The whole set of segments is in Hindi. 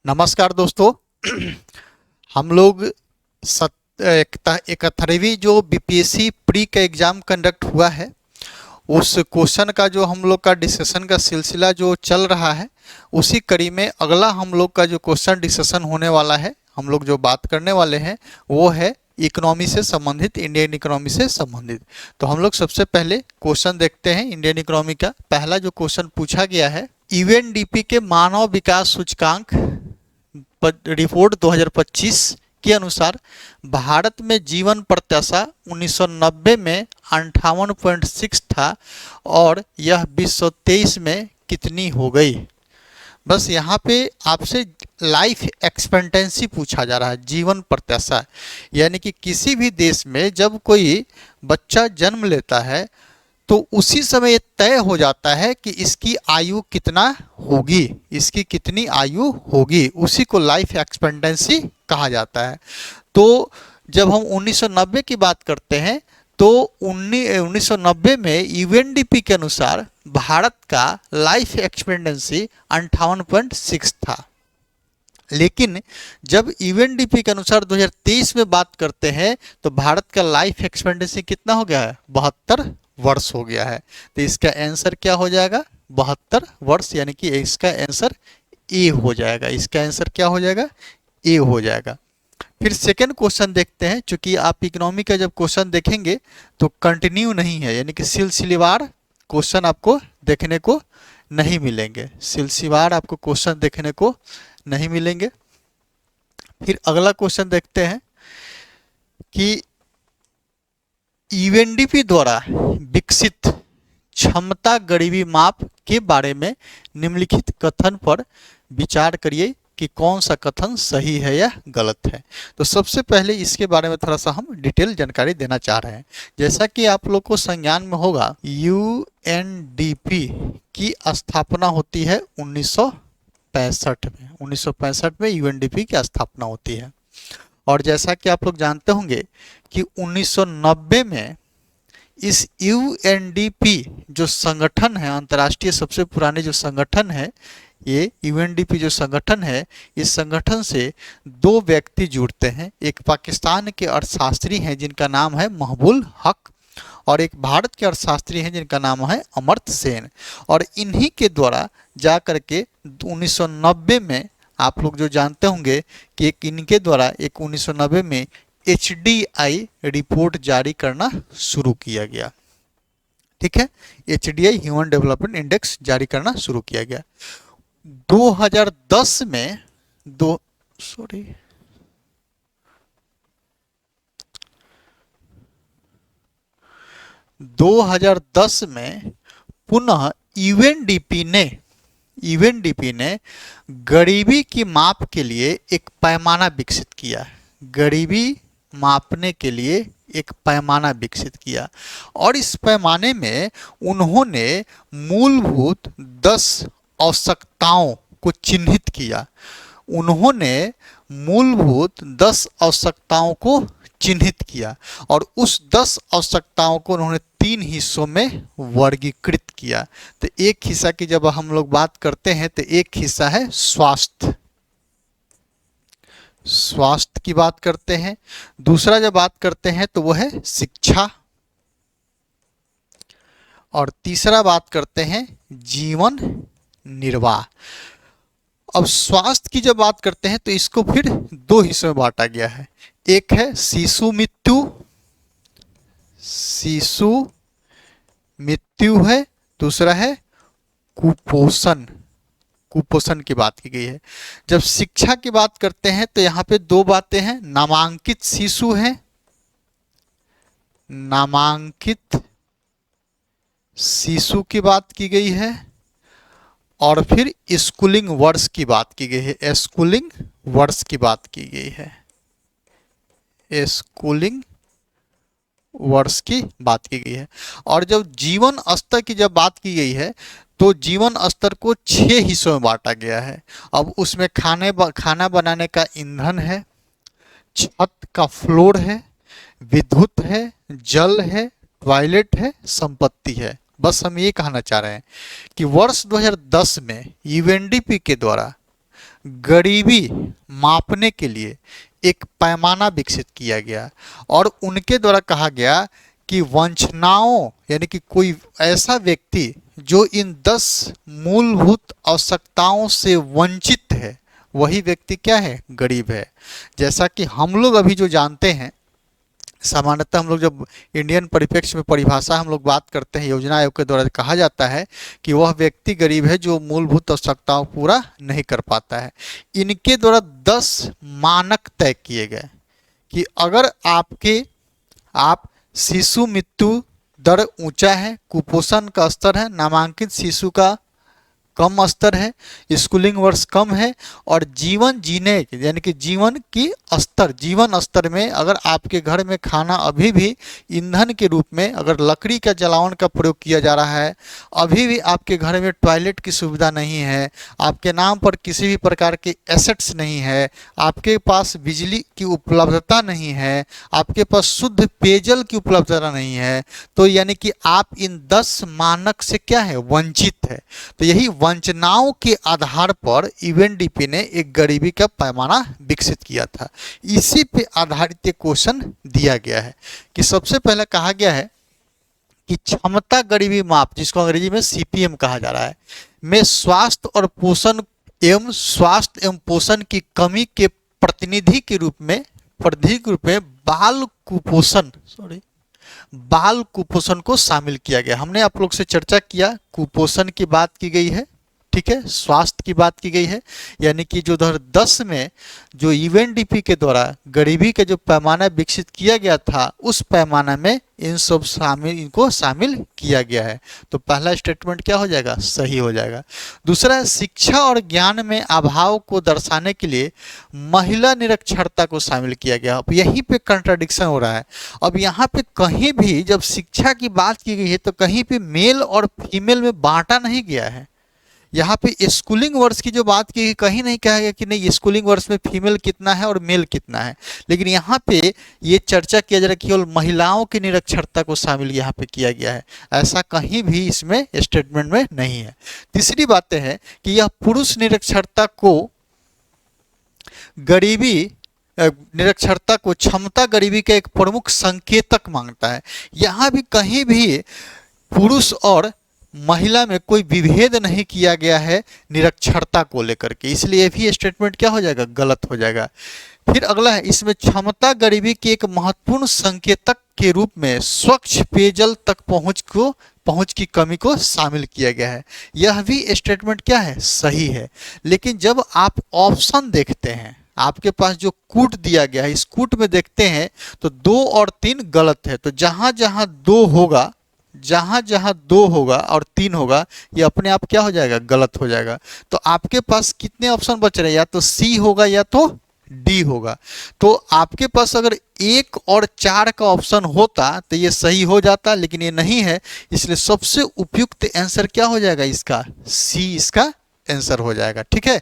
नमस्कार दोस्तों। हम लोग 71वीं जो बीपीएससी प्री का एग्ज़ाम कंडक्ट हुआ है, उस क्वेश्चन का जो हम लोग का डिस्कशन का सिलसिला जो चल रहा है, उसी कड़ी में अगला हम लोग का जो क्वेश्चन डिस्कशन होने वाला है, हम लोग जो बात करने वाले हैं वो है इकोनॉमी से संबंधित, इंडियन इकोनॉमी से संबंधित। तो हम लोग सबसे पहले क्वेश्चन देखते हैं इंडियन इकोनॉमी का। पहला जो क्वेश्चन पूछा गया है, यूएनडीपी के मानव विकास सूचकांक रिपोर्ट 2025 के अनुसार भारत में जीवन प्रत्याशा 1990 में 58.6 था और यह 2023 में कितनी हो गई। बस यहाँ पे आपसे लाइफ एक्सपेक्टेंसी पूछा जा रहा है, जीवन प्रत्याशा। यानी कि किसी भी देश में जब कोई बच्चा जन्म लेता है तो उसी समय ये तय हो जाता है कि इसकी आयु कितना होगी, इसकी कितनी आयु होगी, उसी को लाइफ एक्सपेक्टेंसी कहा जाता है। तो जब हम 1990 की बात करते हैं तो 1990 में यूएनडीपी के अनुसार भारत का लाइफ एक्सपेक्टेंसी 58.6 था। लेकिन जब यूएनडीपी के अनुसार 2023 में बात करते हैं तो भारत का लाइफ एक्सपेक्टेंसी कितना हो गया है, 72 वर्ष हो गया है। तो इसका आंसर क्या हो जाएगा, 72 वर्ष, यानी कि इसका आंसर ए हो जाएगा। इसका आंसर क्या हो जाएगा, ए हो जाएगा। फिर सेकेंड क्वेश्चन देखते हैं। चूंकि आप इकोनॉमी का जब क्वेश्चन देखेंगे तो कंटिन्यू नहीं है, यानी कि सिलसिलेवार क्वेश्चन आपको देखने को नहीं मिलेंगे, सिलसिलेवार आपको क्वेश्चन देखने को नहीं मिलेंगे। फिर अगला क्वेश्चन देखते हैं कि यूएनडीपी द्वारा विकसित क्षमता गरीबी माप के बारे में निम्नलिखित कथन पर विचार करिए कि कौन सा कथन सही है या गलत है। तो सबसे पहले इसके बारे में थोड़ा सा हम डिटेल जानकारी देना चाह रहे हैं। जैसा कि आप लोग को संज्ञान में होगा, यूएनडीपी की स्थापना होती है 1965 में। 1965 में यूएनडीपी की स्थापना होती है। और जैसा कि आप लोग जानते होंगे कि 1990 में इस यूएनडीपी जो संगठन है, अंतर्राष्ट्रीय सबसे पुराने जो संगठन है, ये यूएनडीपी जो संगठन है, इस संगठन से दो व्यक्ति जुड़ते हैं। एक पाकिस्तान के अर्थशास्त्री हैं जिनका नाम है महबूब हक, और एक भारत के अर्थशास्त्री हैं जिनका नाम है अमर्त्य सेन। और इन्हीं के द्वारा जा करके 1990 में आप लोग जो जानते होंगे कि एक इनके द्वारा एक 1990 में एचडीआई रिपोर्ट जारी करना शुरू किया गया। ठीक है, एचडीआई ह्यूमन डेवलपमेंट इंडेक्स जारी करना शुरू किया गया। 2010 में 2010 में पुनः यूएनडीपी ने गरीबी की माप के लिए एक पैमाना विकसित किया। गरीबी मापने के लिए एक पैमाना विकसित किया और इस पैमाने में उन्होंने मूलभूत 10 आवश्यकताओं को चिन्हित किया। उन्होंने मूलभूत 10 आवश्यकताओं को चिन्हित किया और उस 10 आवश्यकताओं को उन्होंने 3 हिस्सों में वर्गीकृत किया। तो एक हिस्सा की जब हम लोग बात करते हैं तो एक हिस्सा है स्वास्थ्य की बात करते हैं। दूसरा जब बात करते हैं तो वो है शिक्षा, और तीसरा बात करते हैं जीवन निर्वाह। अब स्वास्थ्य की जब बात करते हैं तो इसको फिर 2 हिस्सों में बांटा गया है। एक है शिशु मृत्यु है, दूसरा है कुपोषण की बात की गई है। जब शिक्षा की बात करते हैं तो यहाँ पे 2 बातें हैं, नामांकित शिशु है, नामांकित शिशु की बात की गई है, और फिर स्कूलिंग वर्ष की बात की गई है। स्कूलिंग वर्ष की बात की गई है, स्कूलिंग वर्ष की बात की गई है। और जब जीवन स्तर की जब बात की गई है तो जीवन स्तर को 6 हिस्सों में बांटा गया है। अब उसमें खाना बनाने का ईंधन है, छत का फ्लोर है, विद्युत है, जल है, टॉयलेट है, संपत्ति है। बस हम ये कहना चाह रहे हैं कि वर्ष 2010 में यूएनडीपी के द्वारा गरीबी मापने के लिए एक पैमाना विकसित किया गया और उनके द्वारा कहा गया कि वंचनाओं यानी कि कोई ऐसा व्यक्ति जो इन 10 मूलभूत आवश्यकताओं से वंचित है वही व्यक्ति क्या है, गरीब है। जैसा कि हम लोग अभी जो जानते हैं, सामान्यतः हम लोग जब इंडियन परिप्रेक्ष्य में परिभाषा हम लोग बात करते हैं, योजना आयोग के द्वारा कहा जाता है कि वह व्यक्ति गरीब है जो मूलभूत आवश्यकताओं पूरा नहीं कर पाता है। इनके द्वारा 10 मानक तय किए गए कि अगर आप शिशु मृत्यु दर ऊंचा है, कुपोषण का स्तर है, नामांकित शिशु का कम स्तर है, स्कूलिंग वर्ष कम है और जीवन जीने यानी कि जीवन स्तर में अगर आपके घर में खाना अभी भी ईंधन के रूप में अगर लकड़ी का जलावन का प्रयोग किया जा रहा है, अभी भी आपके घर में टॉयलेट की सुविधा नहीं है, आपके नाम पर किसी भी प्रकार के एसेट्स नहीं है, आपके पास बिजली की उपलब्धता नहीं है, आपके पास शुद्ध पेयजल की उपलब्धता नहीं है, तो यानी कि आप इन 10 मानक से क्या है, वंचित है। तो यही वंचनाओं के आधार पर यूएनडीपी ने एक गरीबी का पैमाना विकसित किया था। इसी पे आधारित एक क्वेश्चन दिया गया है कि सबसे पहले कहा गया है कि क्षमता गरीबी माप, जिसको अंग्रेजी में सीपीएम कहा जा रहा है, में स्वास्थ्य एवं पोषण की कमी के प्रतिनिधि के रूप में बाल कुपोषण को शामिल किया गया। हमने आप लोग से चर्चा किया, कुपोषण की बात की गई है, ठीक है, स्वास्थ्य की बात की गई है, यानी कि जो 2010 में जो यूएनडीपी के द्वारा गरीबी का जो पैमाना विकसित किया गया था, उस पैमाना में इनको शामिल किया गया है। तो पहला स्टेटमेंट क्या हो जाएगा, सही हो जाएगा। दूसरा, शिक्षा और ज्ञान में अभाव को दर्शाने के लिए महिला निरक्षरता को शामिल किया गया। अब यहीं पे कंट्राडिक्शन हो रहा है। अब यहाँ पे कहीं भी जब शिक्षा की बात की गई है तो कहीं पे मेल और फीमेल में बांटा नहीं गया है। यहाँ पे स्कूलिंग वर्ष की जो बात की कहीं नहीं कहा गया कि नहीं स्कूलिंग वर्ष में फीमेल कितना है और मेल कितना है, लेकिन यहाँ पे ये चर्चा किया जा रहा है कि केवल महिलाओं की निरक्षरता को शामिल यहाँ पे किया गया है। ऐसा कहीं भी इसमें स्टेटमेंट में नहीं है। तीसरी बात है कि यह पुरुष निरक्षरता को क्षमता गरीबी का एक प्रमुख संकेतक मांगता है। यहाँ भी कहीं भी पुरुष और महिला में कोई विभेद नहीं किया गया है निरक्षरता को लेकर के, इसलिए भी स्टेटमेंट क्या हो जाएगा, गलत हो जाएगा। फिर अगला है, इसमें क्षमता गरीबी के एक महत्वपूर्ण संकेतक के रूप में स्वच्छ पेयजल तक पहुंच की कमी को शामिल किया गया है। यह भी स्टेटमेंट क्या है, सही है। लेकिन जब आप ऑप्शन देखते हैं, आपके पास जो कूट दिया गया है, इस कूट में देखते हैं तो 2 और 3 गलत है। तो जहां जहां 2 होगा और 3 होगा, ये अपने आप क्या हो जाएगा, गलत हो जाएगा। तो आपके पास कितने ऑप्शन बच रहे हैं, या तो सी होगा या तो डी होगा। तो आपके पास अगर 1 और 4 का ऑप्शन होता तो ये सही हो जाता, लेकिन ये नहीं है, इसलिए सबसे उपयुक्त आंसर क्या हो जाएगा, इसका सी इसका आंसर हो जाएगा। ठीक है,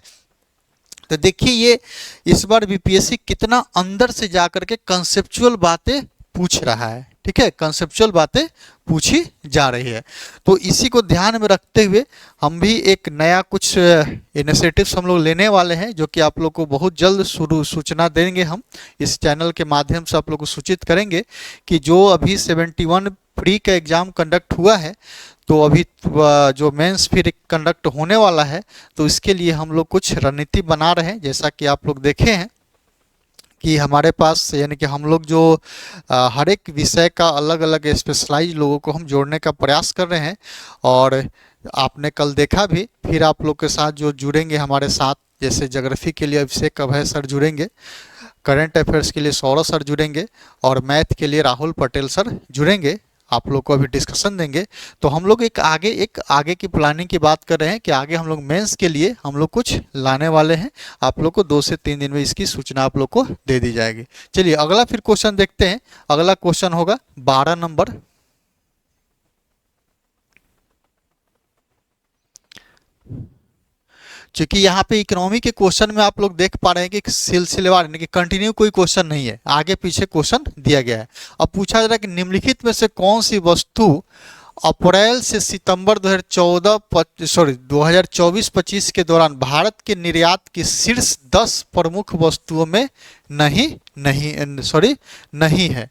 तो देखिए ये इस बार बीपीएससी कितना अंदर से जाकर के कंसेप्चुअल बातें पूछ रहा है। ठीक है, कंसेप्चुअल बातें पूछी जा रही है। तो इसी को ध्यान में रखते हुए हम भी एक नया कुछ इनिशिएटिव्स हम लोग लेने वाले हैं, जो कि आप लोग को बहुत जल्द सूचना देंगे। हम इस चैनल के माध्यम से आप लोग को सूचित करेंगे कि जो अभी 71 प्री का एग्ज़ाम कंडक्ट हुआ है, तो अभी जो मेंस फिर कंडक्ट होने वाला है, तो इसके लिए हम लोग कुछ रणनीति बना रहे हैं। जैसा कि आप लोग देखे हैं कि हमारे पास यानी कि हम लोग जो हर एक विषय का अलग अलग स्पेशलाइज लोगों को हम जोड़ने का प्रयास कर रहे हैं। और आपने कल देखा भी, फिर आप लोग के साथ जो जुड़ेंगे हमारे साथ, जैसे ज्योग्राफी के लिए अभिषेक अभय सर जुड़ेंगे, करंट अफेयर्स के लिए सौरभ सर जुड़ेंगे और मैथ के लिए राहुल पटेल सर जुड़ेंगे, आप लोग को अभी डिस्कशन देंगे। तो हम लोग एक आगे की प्लानिंग की बात कर रहे हैं कि आगे हम लोग मेंस के लिए हम लोग कुछ लाने वाले हैं। आप लोग को 2 से 3 दिन में इसकी सूचना आप लोग को दे दी जाएगी। चलिए अगला फिर क्वेश्चन देखते हैं। अगला क्वेश्चन होगा 12 नंबर। चूंकि यहाँ पे इकोनॉमी के क्वेश्चन में आप लोग देख पा रहे हैं कि सिलसिलेवार यानी कि कंटिन्यू कोई क्वेश्चन नहीं है, आगे पीछे क्वेश्चन दिया गया है। अब पूछा जा रहा है कि निम्नलिखित में से कौन सी वस्तु अप्रैल से सितंबर 2024-25 के दौरान भारत के निर्यात की शीर्ष 10 प्रमुख वस्तुओं में नहीं है।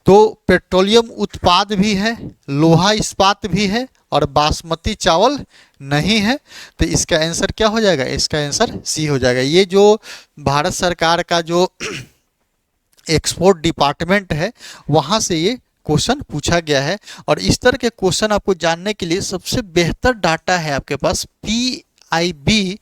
तो पेट्रोलियम उत्पाद भी है, लोहा इस्पात भी है और बासमती चावल नहीं है। तो इसका आंसर क्या हो जाएगा? इसका आंसर सी हो जाएगा। ये जो भारत सरकार का जो एक्सपोर्ट डिपार्टमेंट है वहाँ से ये क्वेश्चन पूछा गया है। और इस तरह के क्वेश्चन आपको जानने के लिए सबसे बेहतर डाटा है आपके पास PIB।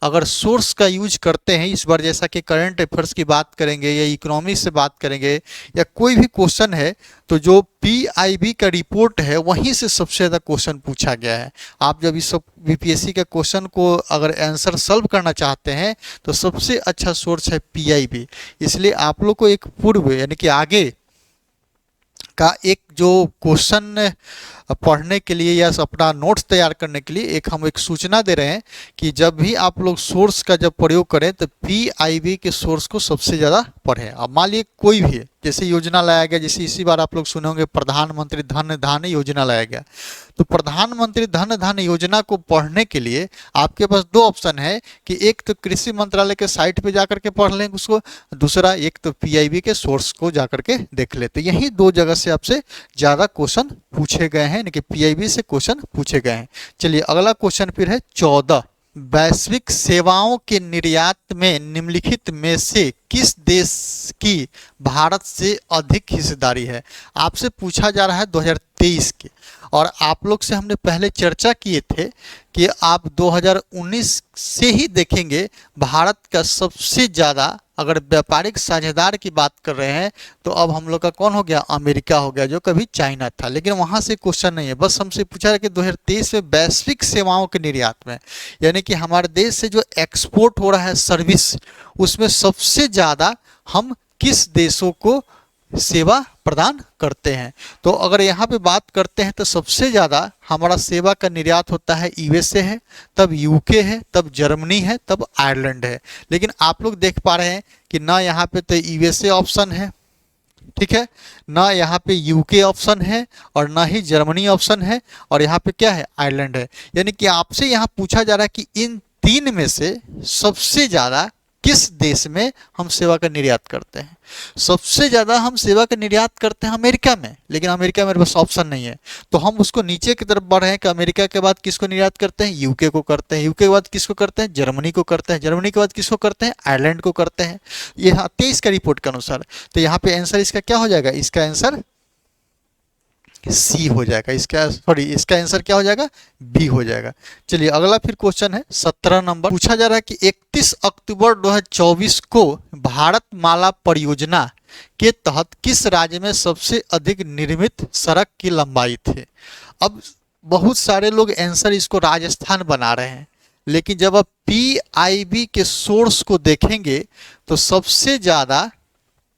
अगर सोर्स का यूज करते हैं इस बार, जैसा कि करंट अफेयर्स की बात करेंगे या इकोनॉमी से बात करेंगे या कोई भी क्वेश्चन है, तो जो PIB का रिपोर्ट है वहीं से सबसे ज़्यादा क्वेश्चन पूछा गया है। आप जब इस सब BPSC के क्वेश्चन को अगर आंसर सॉल्व करना चाहते हैं तो सबसे अच्छा सोर्स है PIB। इसलिए आप लोग को एक पूर्व यानी कि आगे का एक जो क्वेश्चन पढ़ने के लिए या अपना नोट्स तैयार करने के लिए हम एक सूचना दे रहे हैं कि जब भी आप लोग सोर्स का जब प्रयोग करें तो PIB के सोर्स को सबसे ज़्यादा पढ़ें। अब मान लीजिए कोई भी जैसे योजना लाया गया, जैसे इसी बार आप लोग सुने होंगे प्रधानमंत्री धन धान्य योजना लाया गया, तो प्रधानमंत्री धन धान्य योजना को पढ़ने के लिए आपके पास दो ऑप्शन है कि एक तो कृषि मंत्रालय के साइट पे जाकर के पढ़ लें उसको, दूसरा एक तो PIB के सोर्स को जाकर के देख लेते। यही दो जगह से आपसे ज़्यादा क्वेश्चन पूछे गए हैं, यानी कि PIB से क्वेश्चन पूछे गए हैं। चलिए अगला क्वेश्चन फिर है 14। वैश्विक सेवाओं के निर्यात में निम्नलिखित में से किस देश की भारत से अधिक हिस्सेदारी है? आपसे पूछा जा रहा है 2023 के, और आप लोग से हमने पहले चर्चा किए थे कि आप 2019 से ही देखेंगे भारत का सबसे ज़्यादा अगर व्यापारिक साझेदार की बात कर रहे हैं तो अब हम लोग का कौन हो गया? अमेरिका हो गया, जो कभी चाइना था। लेकिन वहाँ से क्वेश्चन नहीं है, बस हमसे पूछा है कि 2023 में वैश्विक सेवाओं के निर्यात में, यानी कि हमारे देश से जो एक्सपोर्ट हो रहा है सर्विस, उसमें सबसे ज़्यादा हम किस देशों को सेवा प्रदान करते हैं? तो अगर यहाँ पे बात करते हैं तो सबसे ज़्यादा हमारा सेवा का निर्यात होता है USA है, तब UK है, तब जर्मनी है, तब आयरलैंड है। लेकिन आप लोग देख पा रहे हैं कि ना यहाँ पे तो USA ऑप्शन है, ठीक है, ना यहाँ पे UK ऑप्शन है और ना ही जर्मनी ऑप्शन है, और यहाँ पे क्या है? आयरलैंड है। यानी कि आपसे यहाँ पूछा जा रहा है कि इन तीन में से सबसे ज़्यादा किस देश में हम सेवा का निर्यात करते हैं? सबसे ज़्यादा हम सेवा का निर्यात करते हैं अमेरिका में, लेकिन अमेरिका मेरे पास ऑप्शन नहीं है, तो हम उसको नीचे की तरफ बढ़ रहे हैं कि अमेरिका के बाद किसको निर्यात करते हैं? UK को करते हैं, UK के बाद किसको करते हैं? जर्मनी को करते हैं, जर्मनी के बाद किसको करते हैं? आयरलैंड को करते हैं। यहाँ 23 का रिपोर्ट के अनुसार, तो यहाँ पे आंसर इसका क्या हो जाएगा? इसका आंसर सी हो जाएगा। इसका आंसर क्या हो जाएगा? बी हो जाएगा। चलिए अगला फिर क्वेश्चन है 17 नंबर। पूछा जा रहा है कि 31 अक्टूबर 2024 को भारत माला परियोजना के तहत किस राज्य में सबसे अधिक निर्मित सड़क की लंबाई थी? अब बहुत सारे लोग आंसर इसको राजस्थान बना रहे हैं, लेकिन जब आप PIB के सोर्स को देखेंगे तो सबसे ज़्यादा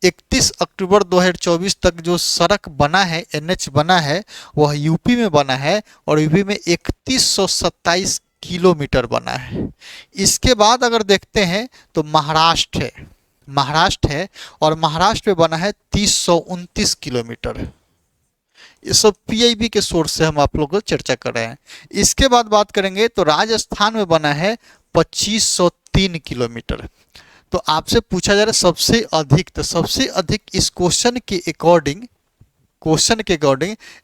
31 अक्टूबर 2024 तक जो सड़क बना है, NH बना है, वह यूपी में बना है और यूपी में 3127 किलोमीटर बना है। इसके बाद अगर देखते हैं तो महाराष्ट्र है और महाराष्ट्र में बना है 3029 किलोमीटर। ये सब PIB के सोर्स से हम आप लोगों को चर्चा कर रहे हैं। इसके बाद बात करेंगे तो राजस्थान में बना है 2503 किलोमीटर। तो आपसे पूछा जा रहा है सबसे अधिक, तो सबसे अधिक इस क्वेश्चन के अकॉर्डिंग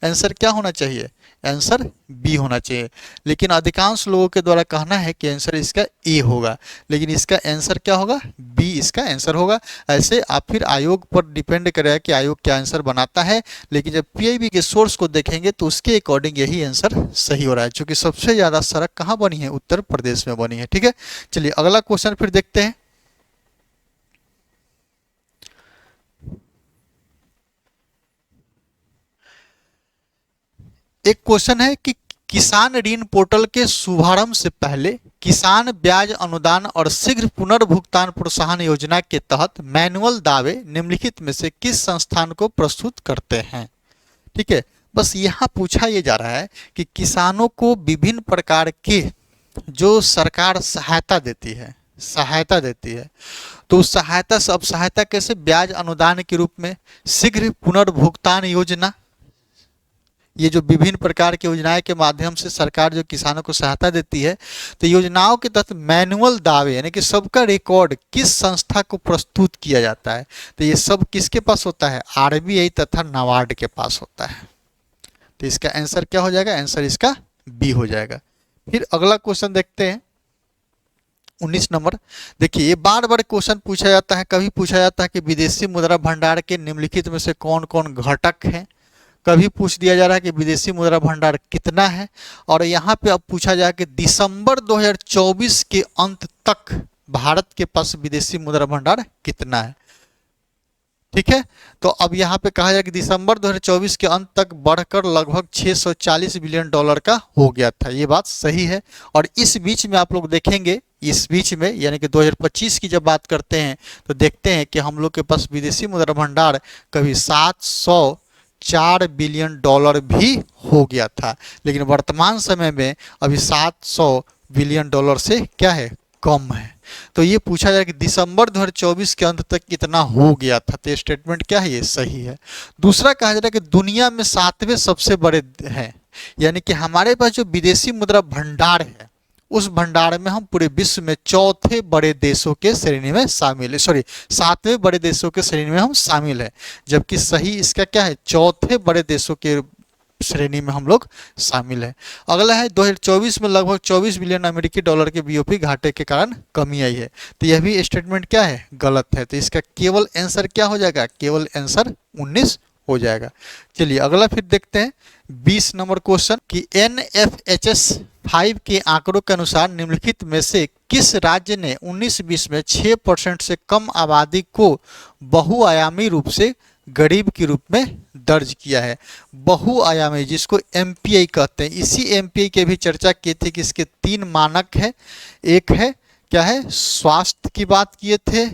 आंसर क्या होना चाहिए? आंसर बी होना चाहिए। लेकिन अधिकांश लोगों के द्वारा कहना है कि आंसर इसका ए होगा, लेकिन इसका आंसर क्या होगा? बी इसका आंसर होगा। ऐसे आप फिर आयोग पर डिपेंड करेगा कि आयोग क्या आंसर बनाता है, लेकिन जब PIB के सोर्स को देखेंगे तो उसके अकॉर्डिंग यही आंसर सही हो रहा है, क्योंकि सबसे ज़्यादा सड़क कहाँ बनी है? उत्तर प्रदेश में बनी है। ठीक है, चलिए अगला क्वेश्चन फिर देखते हैं। एक क्वेश्चन है कि किसान ऋण पोर्टल के शुभारंभ से पहले किसान ब्याज अनुदान और शीघ्र पुनर्भुगतान प्रोत्साहन योजना के तहत मैनुअल दावे निम्नलिखित में से किस संस्थान को प्रस्तुत करते हैं? ठीक है, बस यहाँ पूछा ये जा रहा है कि किसानों को विभिन्न प्रकार के जो सरकार सहायता देती है, तो उस सहायता से, अब सहायता कैसे? ब्याज अनुदान के रूप में, शीघ्र पुनर्भुगतान योजना, ये जो विभिन्न प्रकार की योजनाएं के माध्यम से सरकार जो किसानों को सहायता देती है, तो योजनाओं के तहत मैनुअल दावे यानी कि सबका रिकॉर्ड किस संस्था को प्रस्तुत किया जाता है, तो ये सब किसके पास होता है, आरबीआई तथा नाबार्ड के पास होता है। तो इसका आंसर क्या हो जाएगा, आंसर इसका बी हो जाएगा। फिर अगला क्वेश्चन देखते हैं 19 नंबर। देखिए ये बार बार क्वेश्चन पूछा जाता है, कभी पूछा जाता है कि विदेशी मुद्रा भंडार के निम्नलिखित में से कौन कौन घटक हैं, कभी पूछ दिया जा रहा है कि विदेशी मुद्रा भंडार कितना है, और यहाँ पे अब पूछा जाए कि दिसंबर 2024 के अंत तक भारत के पास विदेशी मुद्रा भंडार कितना है। ठीक है, तो अब यहाँ पे कहा जाए कि दिसंबर 2024 के अंत तक बढ़कर लगभग 640 बिलियन डॉलर का हो गया था। ये बात सही है। और इस बीच में आप लोग देखेंगे, इस बीच में यानी कि 2025 की जब बात करते हैं तो देखते हैं कि हम लोग के पास विदेशी मुद्रा भंडार कभी 704 बिलियन डॉलर भी हो गया था, लेकिन वर्तमान समय में अभी 700 बिलियन डॉलर से क्या है, कम है। तो ये पूछा जाए कि दिसंबर 2024 के अंत तक कितना हो गया था, तो स्टेटमेंट क्या है, ये सही है। दूसरा कहा जा रहा है कि दुनिया में 7वें सबसे बड़े हैं, यानी कि हमारे पास जो विदेशी मुद्रा भंडार है उस भंडार में हम पूरे विश्व में चौथे बड़े देशों के श्रेणी में शामिल है, 7वें बड़े देशों के श्रेणी में हम शामिल है, जबकि सही इसका क्या है, चौथे बड़े देशों के श्रेणी में हम लोग शामिल है। अगला है 2024 में लगभग 24 बिलियन अमेरिकी डॉलर के बीओपी घाटे के कारण कमी आई है, तो यह भी स्टेटमेंट क्या है, गलत है। तो इसका केवल आंसर क्या हो जाएगा, केवल आंसर 19 हो जाएगा। चलिए अगला फिर देखते हैं 20 नंबर क्वेश्चन कि NFHS 5 के आंकड़ों के अनुसार निम्नलिखित में से किस राज्य ने 19-20 में 6% से कम आबादी को बहुआयामी रूप से गरीब के रूप में दर्ज किया है। बहुआयामी जिसको MPI कहते हैं, इसी MPI के भी चर्चा की थी कि इसके 3 मानक है। एक है क्या है, स्वास्थ्य की बात किए थे,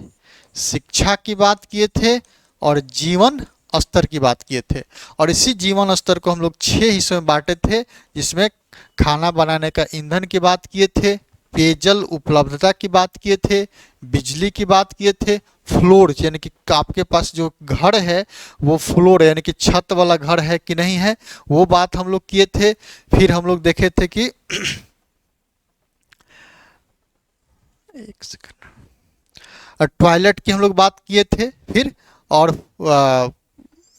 शिक्षा की बात किए थे और जीवन स्तर की बात किए थे। और इसी जीवन स्तर को हम लोग 6 हिस्सों में बांटे थे, जिसमें खाना बनाने का ईंधन की बात किए थे, पेयजल उपलब्धता की बात किए थे, बिजली की बात किए थे, फ्लोर यानी कि आपके पास जो घर है वो फ्लोर यानी कि छत वाला घर है कि नहीं है, वो बात हम लोग किए थे। फिर हम लोग देखे थे कि एक सेकंड, टॉयलेट की हम लोग बात किए थे, फिर और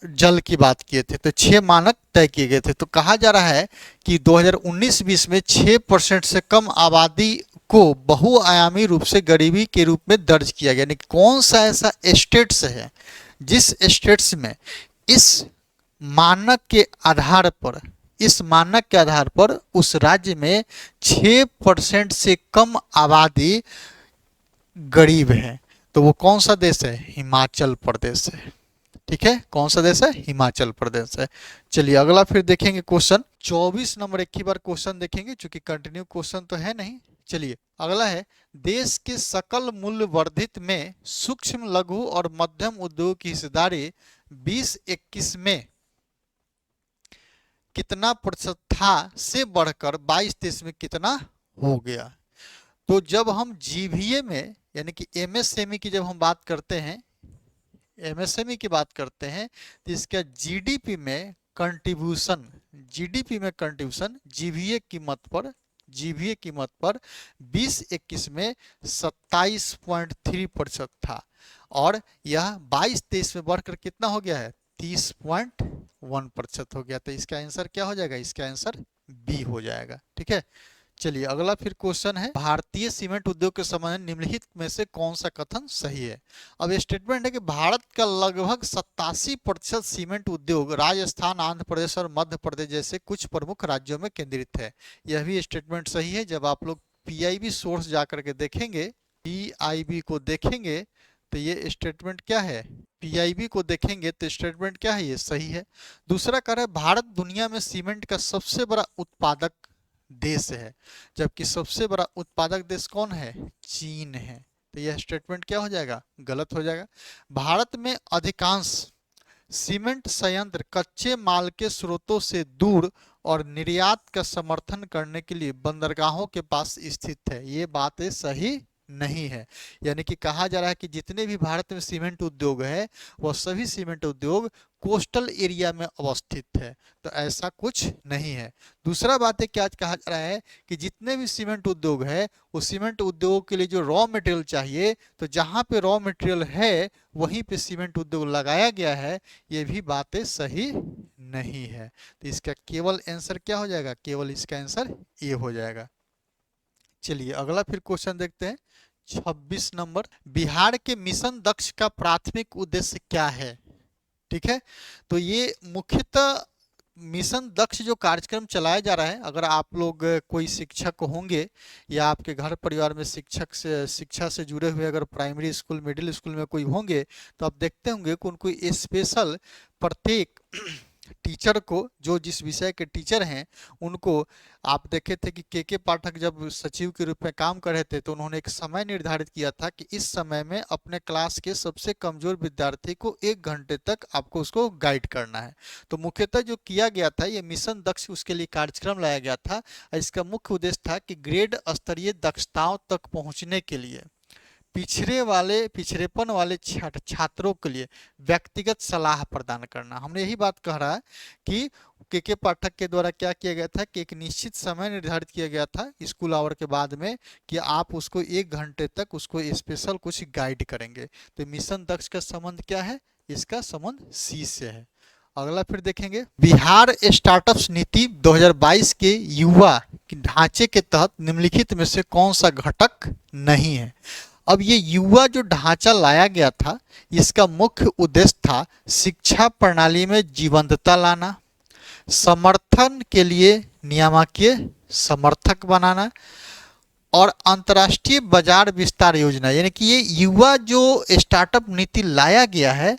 जल की बात किए थे। तो 6 मानक तय किए गए थे। तो कहा जा रहा है कि 2019-20 में 6% से कम आबादी को बहुआयामी रूप से गरीबी के रूप में दर्ज किया गया। यानी कौन सा ऐसा स्टेट्स है जिस स्टेट्स में इस मानक के आधार पर उस राज्य में 6% से कम आबादी गरीब है, तो वो कौन सा देश है, हिमाचल प्रदेश है। ठीक है, कौन सा देश है, हिमाचल प्रदेश है। चलिए अगला फिर देखेंगे क्वेश्चन 24 नंबर। एक ही बार क्वेश्चन देखेंगे क्योंकि कंटिन्यू क्वेश्चन तो है नहीं। चलिए अगला है, देश के सकल मूल्य वर्धित में सूक्ष्म लघु और मध्यम उद्योग की हिस्सेदारी 2021 में कितना प्रतिशत था से बढ़कर 22-23 में कितना हो गया। तो जब हम जीवीए में यानी कि MSME की जब हम बात करते हैं, MSME की बात करते हैं, तो इसका जीडीपी में कंट्रीब्यूशन जीवीए कीमत पर 2021 में 27.3% था, और यह 22-23 में बढ़कर कितना हो गया है, 30.1% हो गया। तो इसका आंसर क्या हो जाएगा, इसका आंसर बी हो जाएगा। ठीक है, चलिए अगला फिर क्वेश्चन है, भारतीय सीमेंट उद्योग के संबंध में निम्नलिखित में से कौन सा कथन सही है। अब स्टेटमेंट है कि भारत का लगभग 87% सीमेंट उद्योग राजस्थान, आंध्र प्रदेश और मध्य प्रदेश जैसे कुछ प्रमुख राज्यों में केंद्रित है। यह भी स्टेटमेंट सही है। जब आप लोग PIB सोर्स जाकर के देखेंगे, PIB को देखेंगे तो ये स्टेटमेंट क्या है, PIB को देखेंगे तो स्टेटमेंट क्या है, ये सही है। दूसरा कह रहा है भारत दुनिया में सीमेंट का सबसे बड़ा उत्पादक देश है, जबकि सबसे बड़ा उत्पादक देश कौन है, चीन है। तो यह स्टेटमेंट क्या हो जाएगा, गलत हो जाएगा। भारत में अधिकांश सीमेंट संयंत्र कच्चे माल के स्रोतों से दूर और निर्यात का समर्थन करने के लिए बंदरगाहों के पास स्थित है। ये बात सही नहीं है। यानी कि कहा जा रहा है कि जितने भी भारत में सीमेंट उद्योग है वह सभी सीमेंट उद्योग कोस्टल एरिया में अवस्थित है, तो ऐसा कुछ नहीं है। दूसरा बात है क्या कहा जा रहा है कि जितने भी सीमेंट उद्योग है वो सीमेंट उद्योग के लिए जो रॉ मटेरियल चाहिए, तो जहाँ पे रॉ मटेरियल है वहीं पे सीमेंट उद्योग लगाया गया है, ये भी बातें सही नहीं है। तो इसका केवल आंसर क्या हो जाएगा, केवल इसका आंसर ए हो जाएगा। चलिए अगला फिर क्वेश्चन देखते हैं 26 नंबर, बिहार के मिशन दक्ष का प्राथमिक उद्देश्य क्या है। ठीक है, तो ये मुख्यतः मिशन दक्ष जो कार्यक्रम चलाया जा रहा है, अगर आप लोग कोई शिक्षक होंगे या आपके घर परिवार में शिक्षा से जुड़े हुए अगर प्राइमरी स्कूल मिडिल स्कूल में कोई होंगे तो आप देखते होंगे कि उनको स्पेशल प्रत्येक टीचर को, जो जिस विषय के टीचर हैं उनको, आप देखे थे कि के पाठक जब सचिव के रूप में काम कर रहे थे तो उन्होंने एक समय निर्धारित किया था कि इस समय में अपने क्लास के सबसे कमजोर विद्यार्थी को 1 घंटे तक आपको उसको गाइड करना है। तो मुख्यतः जो किया गया था ये मिशन दक्ष, उसके लिए कार्यक्रम लाया गया था। इसका मुख्य उद्देश्य था कि ग्रेड स्तरीय दक्षताओं तक पहुंचने के लिए पिछड़ेपन वाले छात्रों के लिए व्यक्तिगत सलाह प्रदान करना। हमने यही बात कह रहा है कि के पाठक के द्वारा क्या किया गया था कि एक निश्चित समय निर्धारित किया गया था स्कूल आवर के बाद में कि आप उसको 1 घंटे तक उसको स्पेशल कुछ गाइड करेंगे। तो मिशन दक्ष का संबंध क्या है, इसका संबंध सी से है। अगला फिर देखेंगे, बिहार स्टार्टअप्स नीति 2022 के युवा ढांचे के तहत निम्नलिखित में से कौन सा घटक नहीं है। अब ये युवा जो ढांचा लाया गया था इसका मुख्य उद्देश्य था शिक्षा प्रणाली में जीवंतता लाना, समर्थन के लिए नियामकीय समर्थक बनाना और अंतर्राष्ट्रीय बाजार विस्तार योजना। यानी कि ये युवा जो स्टार्टअप नीति लाया गया है,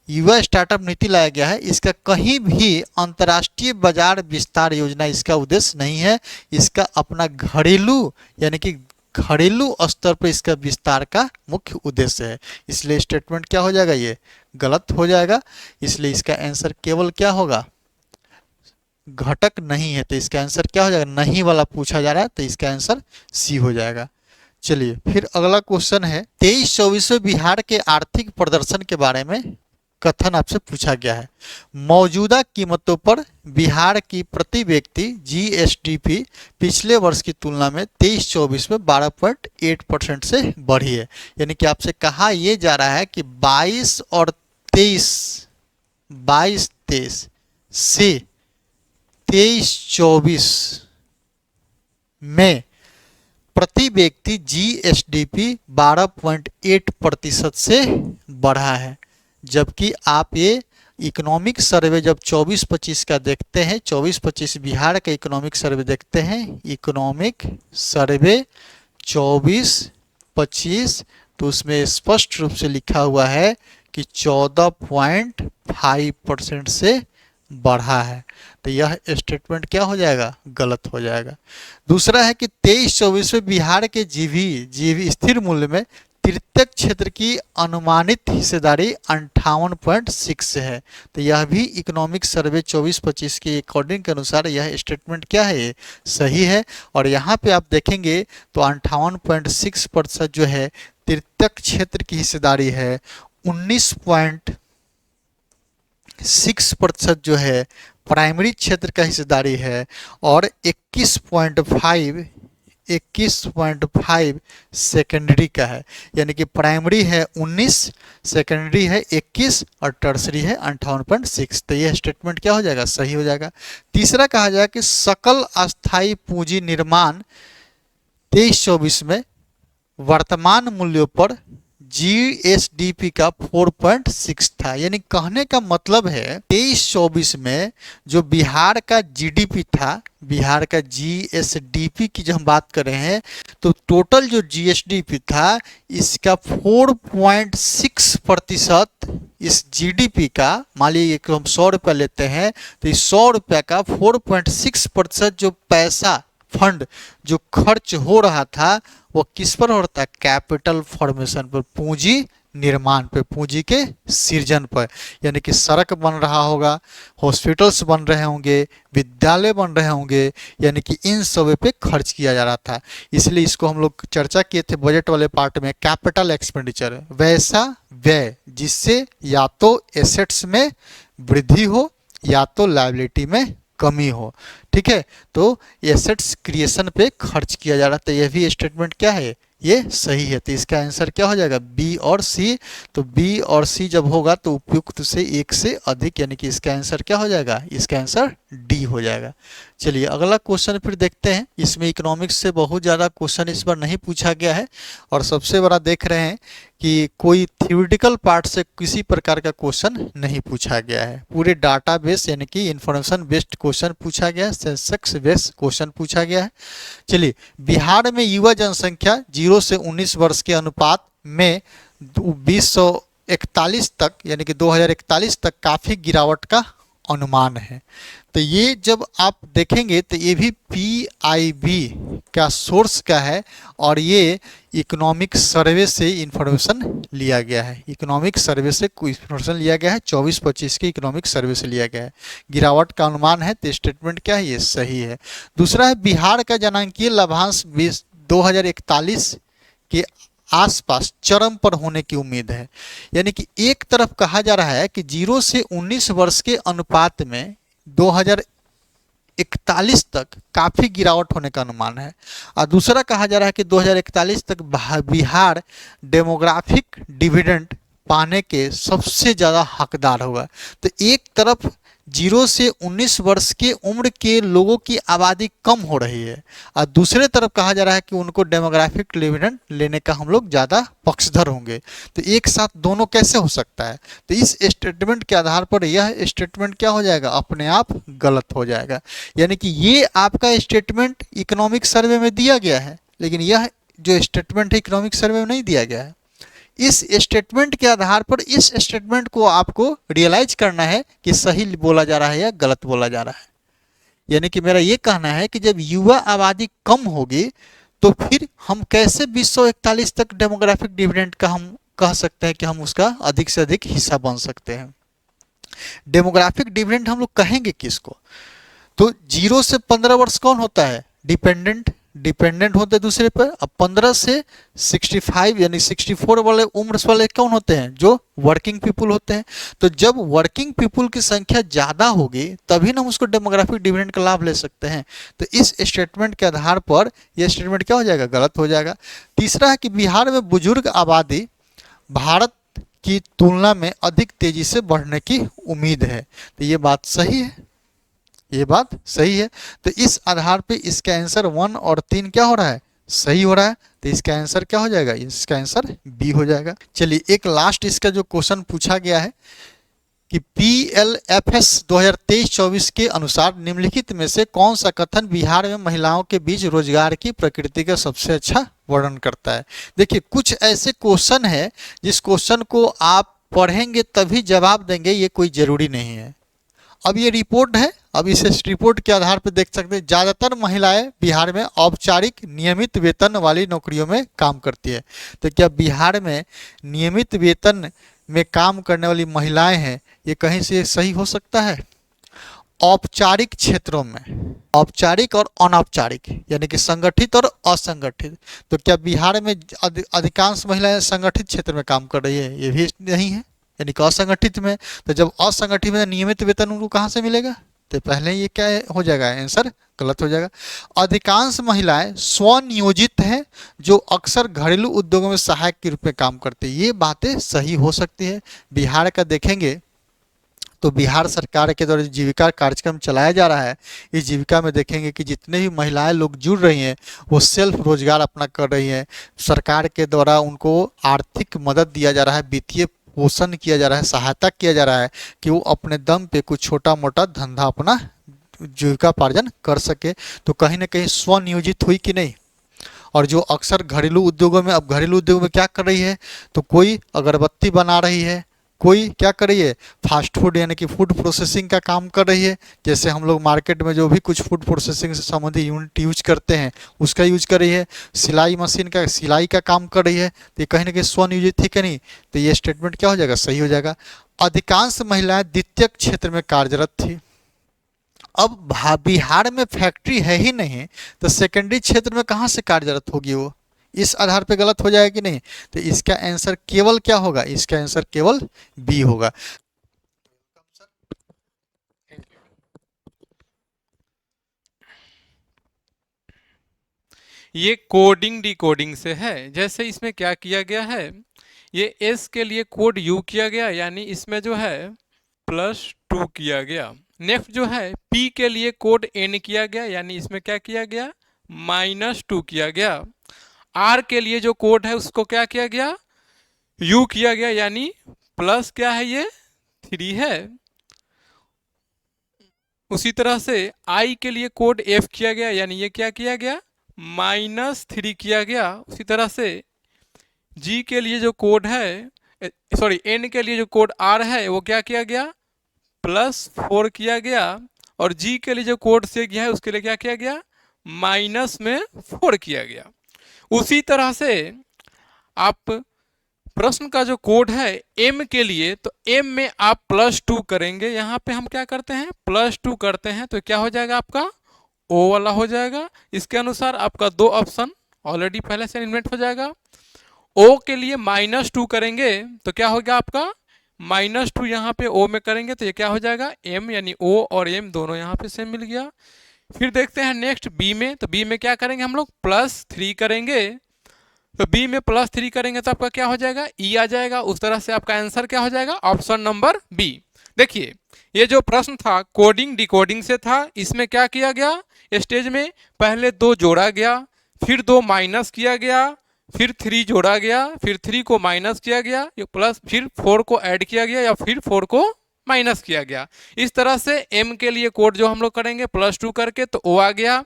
युवा स्टार्टअप नीति लाया गया है, इसका कहीं भी अंतर्राष्ट्रीय बाजार विस्तार योजना इसका उद्देश्य नहीं है। इसका अपना घरेलू यानी कि घरेलू स्तर पर इसका विस्तार का मुख्य उद्देश्य है। इसलिए स्टेटमेंट क्या हो जाएगा, ये गलत हो जाएगा। इसलिए इसका आंसर केवल क्या होगा, घटक नहीं है। तो इसका आंसर क्या हो जाएगा, नहीं वाला पूछा जा रहा है, तो इसका आंसर सी हो जाएगा। चलिए फिर अगला क्वेश्चन है, 23-24 बिहार के आर्थिक प्रदर्शन के बारे में कथन आपसे पूछा गया है। मौजूदा कीमतों पर बिहार की प्रति व्यक्ति जीएसडीपी पिछले वर्ष की तुलना में 23-24 में 12.8% से बढ़ी है। यानी कि आपसे कहा यह जा रहा है कि 22 और 23 से 23-24 में प्रति व्यक्ति जीएसडीपी 12.8% से बढ़ा है। जबकि आप ये इकोनॉमिक सर्वे जब 24-25 का देखते हैं, 24-25 बिहार का इकोनॉमिक सर्वे देखते हैं, इकोनॉमिक सर्वे 24-25, तो उसमें स्पष्ट रूप से लिखा हुआ है कि 14.5% से बढ़ा है। तो यह स्टेटमेंट क्या हो जाएगा, गलत हो जाएगा। दूसरा है कि 23-24 में बिहार के जीवी स्थिर मूल्य में तृतीयक क्षेत्र की अनुमानित हिस्सेदारी 58.6 है। तो यह भी इकोनॉमिक सर्वे 24-25 के अकॉर्डिंग के अनुसार यह स्टेटमेंट क्या है, सही है। और यहाँ पे आप देखेंगे तो 58.6% जो है तृतीयक क्षेत्र की हिस्सेदारी है, 19.6% जो है प्राइमरी क्षेत्र का हिस्सेदारी है और 21.5 सेकेंडरी का है। यानी कि प्राइमरी है 19, सेकेंडरी है 21 और टर्सरी है 58.6। तो यह स्टेटमेंट क्या हो जाएगा, सही हो जाएगा। तीसरा कहा जाएगा कि सकल अस्थाई पूंजी निर्माण 23-24 में वर्तमान मूल्यों पर जीएसडीपी का 4.6 था। यानी कहने का मतलब है 23-24 में जो बिहार का जीडीपी था, बिहार का जीएसडीपी की जब हम बात कर रहे हैं तो टोटल जो जीएसडीपी था इसका 4.6% इस जीडीपी का, मान लीजिए कि हम 100 रुपया लेते हैं तो इस 100 रुपया का 4.6% जो पैसा फंड जो खर्च हो रहा था वो किस पर हो रहा था, कैपिटल फॉर्मेशन पर, पूंजी निर्माण पे, पूंजी के सृजन पर, यानी कि सड़क बन रहा होगा, हॉस्पिटल्स बन रहे होंगे, विद्यालय बन रहे होंगे, यानी कि इन सब पे खर्च किया जा रहा था। इसलिए इसको हम लोग चर्चा किए थे बजट वाले पार्ट में, कैपिटल एक्सपेंडिचर, वैसा व्यय जिससे या तो एसेट्स में वृद्धि हो या तो लायबिलिटी में कमी हो। ठीक है, तो एसेट्स क्रिएशन पे खर्च किया जा रहा था। यह भी स्टेटमेंट क्या है, ये सही है। तो इसका आंसर क्या हो जाएगा, बी और सी। तो बी और सी जब होगा तो उपयुक्त से एक से अधिक, यानी कि इसका आंसर क्या हो जाएगा, इसका आंसर डी हो जाएगा। चलिए अगला क्वेश्चन फिर देखते हैं। इसमें इकोनॉमिक्स से बहुत ज़्यादा क्वेश्चन इस बार नहीं पूछा गया है, और सबसे बड़ा देख रहे हैं कि कोई थ्योरेटिकल पार्ट से किसी प्रकार का क्वेश्चन नहीं पूछा गया है। पूरे डाटा बेस यानी कि इंफॉर्मेशन बेस्ड क्वेश्चन पूछा गया है, सेंसेक्स बेस्ड क्वेश्चन पूछा गया है। चलिए, बिहार में युवा जनसंख्या 0 से 19 वर्ष के अनुपात में 2041 तक, यानी कि 2041 तक काफ़ी गिरावट का अनुमान है। तो ये जब आप देखेंगे तो ये भी PIB का सोर्स का है, और ये इकोनॉमिक सर्वे से इंफॉर्मेशन लिया गया है। इकोनॉमिक सर्वे से इंफॉर्मेशन लिया गया है, 24-25 के इकोनॉमिक सर्वे से लिया गया है। गिरावट का अनुमान है, तो स्टेटमेंट क्या है, ये सही है। दूसरा है, बिहार का जनांकीय लाभांश 2041 के आसपास चरम पर होने की उम्मीद है। यानी कि एक तरफ कहा जा रहा है कि 0 से 19 वर्ष के अनुपात में 2041 तक काफ़ी गिरावट होने का अनुमान है, और दूसरा कहा जा रहा है कि 2041 तक बिहार डेमोग्राफिक डिविडेंड पाने के सबसे ज़्यादा हकदार होगा। तो एक तरफ 0 से 19 वर्ष के उम्र के लोगों की आबादी कम हो रही है, और दूसरे तरफ कहा जा रहा है कि उनको डेमोग्राफिक डिविडेंड लेने का हम लोग ज़्यादा पक्षधर होंगे। तो एक साथ दोनों कैसे हो सकता है, तो इस स्टेटमेंट के आधार पर यह स्टेटमेंट क्या हो जाएगा, अपने आप गलत हो जाएगा। यानी कि ये आपका स्टेटमेंट इकोनॉमिक सर्वे में दिया गया है, लेकिन यह जो स्टेटमेंट है इकोनॉमिक सर्वे में नहीं दिया गया है। इस स्टेटमेंट के आधार पर इस स्टेटमेंट को आपको रियलाइज करना है कि सही बोला जा रहा है या गलत बोला जा रहा है। यानी कि मेरा ये कहना है कि जब युवा आबादी कम होगी तो फिर हम कैसे 2041 तक डेमोग्राफिक डिविडेंड का हम कह सकते हैं कि हम उसका अधिक से अधिक हिस्सा बन सकते हैं। डेमोग्राफिक डिविडेंड हम लोग कहेंगे किसको, तो 0 से 15 वर्ष कौन होता है, डिपेंडेंट होते हैं दूसरे पर। अब 15 से 65 यानी 64 वाले उम्र वाले कौन होते हैं, जो वर्किंग पीपुल होते हैं। तो जब वर्किंग पीपुल की संख्या ज़्यादा होगी तभी ना हम उसको डेमोग्राफिक डिविडेंड का लाभ ले सकते हैं। तो इस स्टेटमेंट के आधार पर यह स्टेटमेंट क्या हो जाएगा, गलत हो जाएगा। तीसरा है कि बिहार में बुजुर्ग आबादी भारत की तुलना में अधिक तेजी से बढ़ने की उम्मीद है। तो ये बात सही है, ये बात सही है। तो इस आधार पे इसका आंसर 1 और 3 क्या हो रहा है, सही हो रहा है। तो इसका आंसर क्या हो जाएगा, इसका आंसर बी हो जाएगा। चलिए एक लास्ट इसका जो क्वेश्चन पूछा गया है कि PLFS 2023-24 के अनुसार निम्नलिखित में से कौन सा कथन बिहार में महिलाओं के बीच रोजगार की प्रकृति का सबसे अच्छा वर्णन करता है। देखिए कुछ ऐसे क्वेश्चन है जिस क्वेश्चन को आप पढ़ेंगे तभी जवाब देंगे, ये कोई जरूरी नहीं है। अब ये रिपोर्ट है, अब इस रिपोर्ट के आधार पर देख सकते हैं ज़्यादातर महिलाएं बिहार में औपचारिक नियमित वेतन वाली नौकरियों में काम करती है। तो क्या बिहार में नियमित वेतन में काम करने वाली महिलाएं हैं, ये कहीं से सही हो सकता है। औपचारिक क्षेत्रों में, औपचारिक और अनौपचारिक यानी कि संगठित और असंगठित, तो क्या बिहार में अधिकांश महिलाएं संगठित क्षेत्र में काम कर रही है, ये भी नहीं है, यानी कि असंगठित में। तो जब असंगठित में नियमित वेतन उनको कहाँ से मिलेगा, तो पहले ये क्या हो जाएगा, आंसर गलत हो जाएगा। अधिकांश महिलाएं स्वनियोजित हैं जो अक्सर घरेलू उद्योगों में सहायक के रूप में काम करती है, ये बातें सही हो सकती है। बिहार का देखेंगे तो बिहार सरकार के द्वारा जीविका कार्यक्रम चलाया जा रहा है, इस जीविका में देखेंगे कि जितने भी महिलाएं लोग जुड़ रही हैं वो सेल्फ रोजगार अपना कर रही हैं। सरकार के द्वारा उनको आर्थिक मदद दिया जा रहा है, वित्तीय पोषण किया जा रहा है, सहायता किया जा रहा है कि वो अपने दम पे कुछ छोटा मोटा धंधा अपना जीविकापार्जन कर सके। तो कहीं ना कहीं स्वनियोजित हुई कि नहीं। और जो अक्सर घरेलू उद्योगों में, अब घरेलू उद्योग में क्या कर रही है, तो कोई अगरबत्ती बना रही है, कोई क्या कर रही है, फास्ट फूड यानी कि फूड प्रोसेसिंग का काम कर रही है, जैसे हम लोग मार्केट में जो भी कुछ फूड प्रोसेसिंग से संबंधित यूनिट यूज करते हैं उसका यूज कर रही है। सिलाई मशीन का सिलाई का काम कर रही है, तो ये कहीं ना कहीं स्वनियोजित थी कि नहीं, तो ये स्टेटमेंट क्या हो जाएगा, सही हो जाएगा। अधिकांश महिलाएं द्वितीयक क्षेत्र में कार्यरत थी। अब बिहार में फैक्ट्री है ही नहीं, तो सेकेंडरी क्षेत्र में कहाँ से कार्यरत होगी वो, इस आधार पे गलत हो जाएगा कि नहीं। तो इसका आंसर केवल क्या होगा, इसका आंसर केवल बी होगा। ये कोडिंग डिकोडिंग से है। जैसे इसमें क्या किया गया है, ये एस के लिए कोड यू किया गया, यानी इसमें जो है +2 किया गया। नेक्स्ट जो है पी के लिए कोड एन किया गया, यानी इसमें क्या किया गया, -2 किया गया। आर के लिए जो कोड है उसको क्या किया गया, यू किया गया, यानी प्लस क्या है, ये 3 है। उसी तरह से आई के लिए कोड एफ किया गया, यानी ये क्या किया गया, -3 किया गया। उसी तरह से जी के लिए जो कोड है, सॉरी एन के लिए जो कोड आर है वो क्या किया गया, +4 किया गया। और जी के लिए जो कोड से गया है उसके लिए क्या किया गया, -4 किया गया। उसी तरह से आप प्रश्न का जो कोड है एम के लिए, तो एम में आप +2 करेंगे। यहाँ पे हम क्या करते हैं, +2 करते हैं, तो क्या हो जाएगा आपका, ओ वाला हो जाएगा। इसके अनुसार आपका 2 ऑप्शन ऑलरेडी पहले से इन्वेंट हो जाएगा। ओ के लिए -2 करेंगे तो क्या हो गया आपका, -2 यहाँ पे ओ में करेंगे तो ये क्या हो जाएगा, एम, यानी ओ और एम दोनों यहाँ पे सेम मिल गया। फिर देखते हैं नेक्स्ट बी में, तो बी में क्या करेंगे हम लोग, +3 करेंगे। तो बी में +3 करेंगे तो आपका क्या हो जाएगा, ई आ जाएगा। उस तरह से आपका आंसर क्या हो जाएगा, ऑप्शन नंबर बी। देखिए ये जो प्रश्न था कोडिंग डिकोडिंग से था, इसमें क्या किया गया, स्टेज में पहले 2 जोड़ा गया, फिर 2 माइनस किया गया, फिर 3 जोड़ा गया, फिर 3 को माइनस किया गया, प्लस फिर 4 को ऐड किया गया, या फिर 4 को माइनस किया गया। इस तरह से एम के लिए कोड जो हम लोग करेंगे +2 करके, तो ओ आ गया,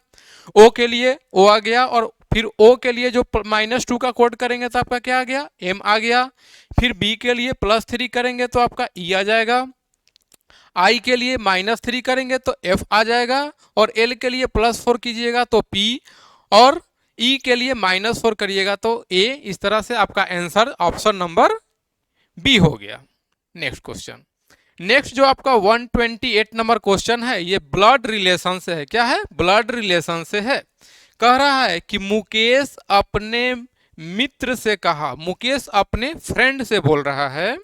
ओ के लिए ओ आ गया, और फिर ओ के लिए जो -2 का कोड करेंगे तो आपका क्या आ गया, एम आ गया। फिर बी के लिए +3 करेंगे तो आपका ई आ जाएगा। आई के लिए -3 करेंगे तो एफ आ जाएगा, और एल के लिए +4 कीजिएगा तो पी, और ई के लिए -4 करिएगा तो ए। इस तरह से आपका आंसर ऑप्शन नंबर बी हो गया। नेक्स्ट क्वेश्चन, नेक्स्ट जो आपका 128 नंबर क्वेश्चन है, ये ब्लड रिलेशन से है। क्या है, ब्लड रिलेशन से है। कह रहा है कि मुकेश अपने मित्र से कहा, मुकेश अपने फ्रेंड से बोल रहा है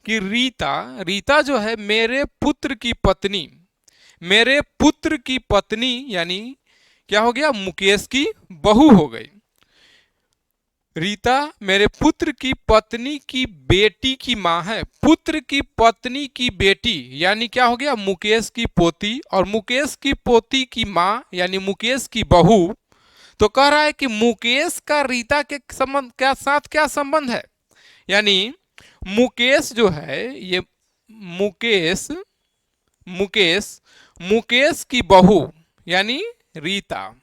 कि रीता, रीता जो है मेरे पुत्र की पत्नी, मेरे पुत्र की पत्नी यानी क्या हो गया, मुकेश की बहू हो गई। रीता मेरे पुत्र की पत्नी की बेटी की माँ है। पुत्र की पत्नी की बेटी यानी क्या हो गया, मुकेश की पोती, और मुकेश की पोती की माँ यानी मुकेश की बहू। तो कह रहा है कि मुकेश का रीता के संबंध क्या साथ क्या संबंध है, यानी मुकेश जो है ये मुकेश मुकेश मुकेश की बहू यानी रीता।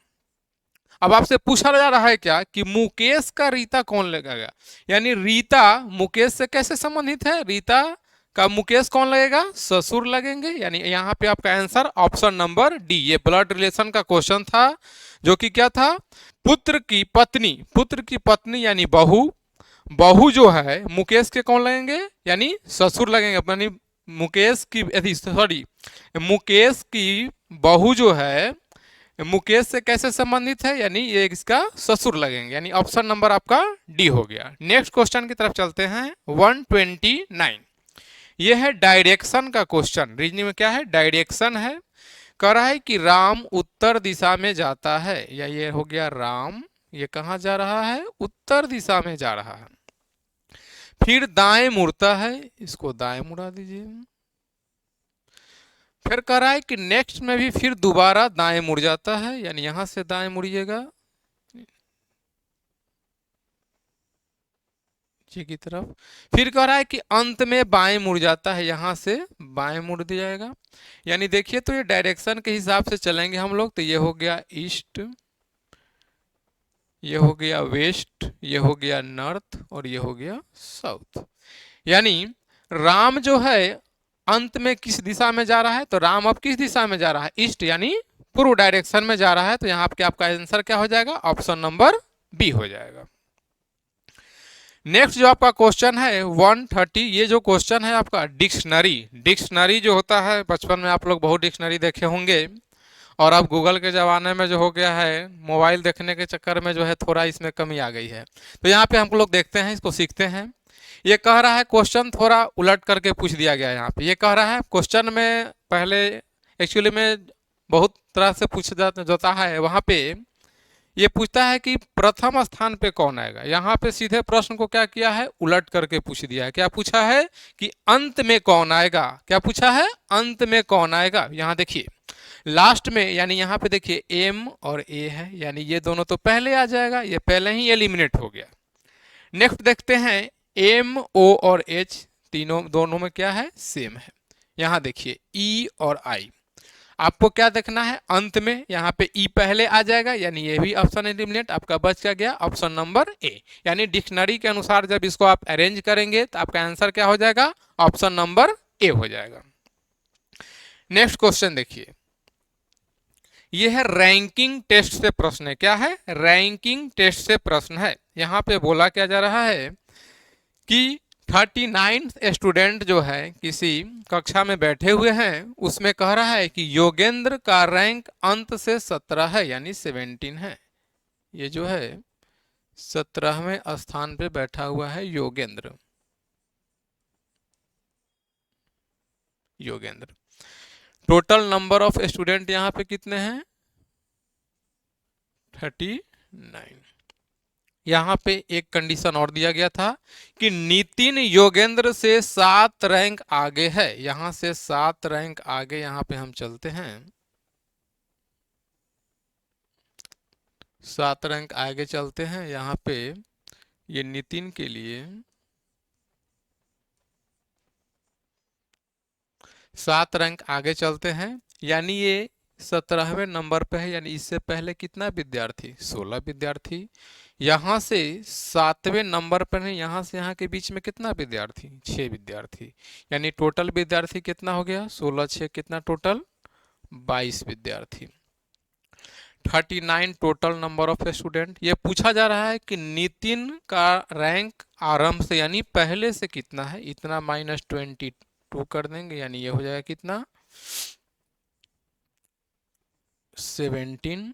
अब आपसे पूछा जा रहा है क्या कि मुकेश का रीता कौन लगेगा, यानी रीता मुकेश से कैसे संबंधित है, रीता का मुकेश कौन लगेगा, ससुर लगेंगे। यानी यहाँ पे आपका आंसर ऑप्शन नंबर डी, ये ब्लड रिलेशन का क्वेश्चन था, जो कि क्या था, पुत्र की पत्नी यानी बहू, बहू जो है मुकेश के कौन लगेंगे, यानी ससुर लगेंगे। यानी मुकेश की सॉरी मुकेश की बहू जो है मुकेश से कैसे संबंधित है, यानी ये इसका ससुर लगेंगे। यानी ऑप्शन नंबर आपका डी हो गया। नेक्स्ट क्वेश्चन की तरफ चलते हैं 129। ये है डायरेक्शन का क्वेश्चन। रीजनिंग में क्या है, डायरेक्शन है। कह रहा है कि राम उत्तर दिशा में जाता है, या ये हो गया राम, ये कहाँ जा रहा है, उत्तर दिशा में जा रहा है। फिर दाएं मुड़ता है, इसको दाएं मुड़ा दीजिए। फिर कह रहा है कि नेक्स्ट में भी फिर दोबारा दाएं मुड़ जाता है, यानी यहां से दाएं मुड़िएगा नीचे की तरफ। फिर कह रहा है कि अंत में बाएं मुड़ जाता है, यहां से बाएं मुड़ दिया जाएगा। यानी देखिए तो ये डायरेक्शन के हिसाब से चलेंगे हम लोग, तो ये हो गया ईस्ट, ये हो गया वेस्ट, ये हो गया नॉर्थ, और ये हो गया साउथ। यानी राम जो है अंत में किस दिशा में जा रहा है, तो राम अब किस दिशा में जा रहा है, ईस्ट यानी पूर्व डायरेक्शन में जा रहा है। तो यहाँ पे आपका आंसर क्या हो जाएगा, ऑप्शन नंबर बी हो जाएगा। नेक्स्ट जो आपका क्वेश्चन है 130, ये जो क्वेश्चन है आपका डिक्शनरी जो होता है, बचपन में आप लोग बहुत डिक्शनरी देखे होंगे, और अब गूगल के ज़माने में जो हो गया है, मोबाइल देखने के चक्कर में जो है थोड़ा इसमें कमी आ गई है। तो यहाँ पे हम लोग देखते हैं, इसको सीखते हैं। ये कह रहा है, क्वेश्चन थोड़ा उलट करके पूछ दिया गया है यहाँ पे। ये कह रहा है क्वेश्चन में पहले एक्चुअली में बहुत तरह से पूछ जाता है, वहाँ पे ये पूछता है कि प्रथम स्थान पे कौन आएगा। यहाँ पे सीधे प्रश्न को क्या किया है, उलट करके पूछ दिया है। क्या पूछा है कि अंत में कौन आएगा, क्या पूछा है, अंत में कौन आएगा। यहाँ देखिए लास्ट में, यानी यहाँ पे देखिए एम और ए है, यानी ये दोनों तो पहले आ जाएगा, ये पहले ही एलिमिनेट हो गया। नेक्स्ट देखते हैं एम ओ और एच तीनों दोनों में क्या है, सेम है। यहाँ देखिए ई और आई, आपको क्या देखना है, अंत में यहाँ पे ई पहले आ जाएगा, यानी ये भी ऑप्शन एलिमिनेट, आपका बच क्या गया, ऑप्शन नंबर ए। यानी डिक्शनरी के अनुसार जब इसको आप अरेंज करेंगे तो आपका आंसर क्या हो जाएगा, ऑप्शन नंबर ए हो जाएगा। नेक्स्ट क्वेश्चन देखिए, ये है रैंकिंग टेस्ट से प्रश्न है। क्या है, रैंकिंग टेस्ट से प्रश्न है। यहाँ पे बोला क्या जा रहा है कि 39 स्टूडेंट जो है किसी कक्षा में बैठे हुए हैं, उसमें कह रहा है कि योगेंद्र का रैंक अंत से 17 है, यानी 17 है। ये जो है 17वें स्थान पे बैठा हुआ है Yogendra. Total number of student यहाँ पे कितने हैं, 39। यहाँ पे एक कंडीशन और दिया गया था कि नितिन योगेंद्र से 7 रैंक आगे है। यहां से 7 रैंक आगे यहाँ पे हम चलते हैं, 7 रैंक आगे चलते हैं। यहाँ पे ये नितिन के लिए 7 रैंक आगे चलते हैं, यानी ये 17वें नंबर पे है, यानी इससे पहले कितना विद्यार्थी, 16 विद्यार्थी। यहाँ से 7वें नंबर पर है, यहाँ से यहाँ के बीच में कितना विद्यार्थी, 6 विद्यार्थी। यानी टोटल विद्यार्थी कितना हो गया, 16 6 कितना, टोटल 22 विद्यार्थी। 39 टोटल नंबर ऑफ स्टूडेंट। ये पूछा जा रहा है कि नितिन का रैंक आरंभ से यानी पहले से कितना है, इतना माइनस 22 कर देंगे, यानी ये हो जाएगा कितना, 17।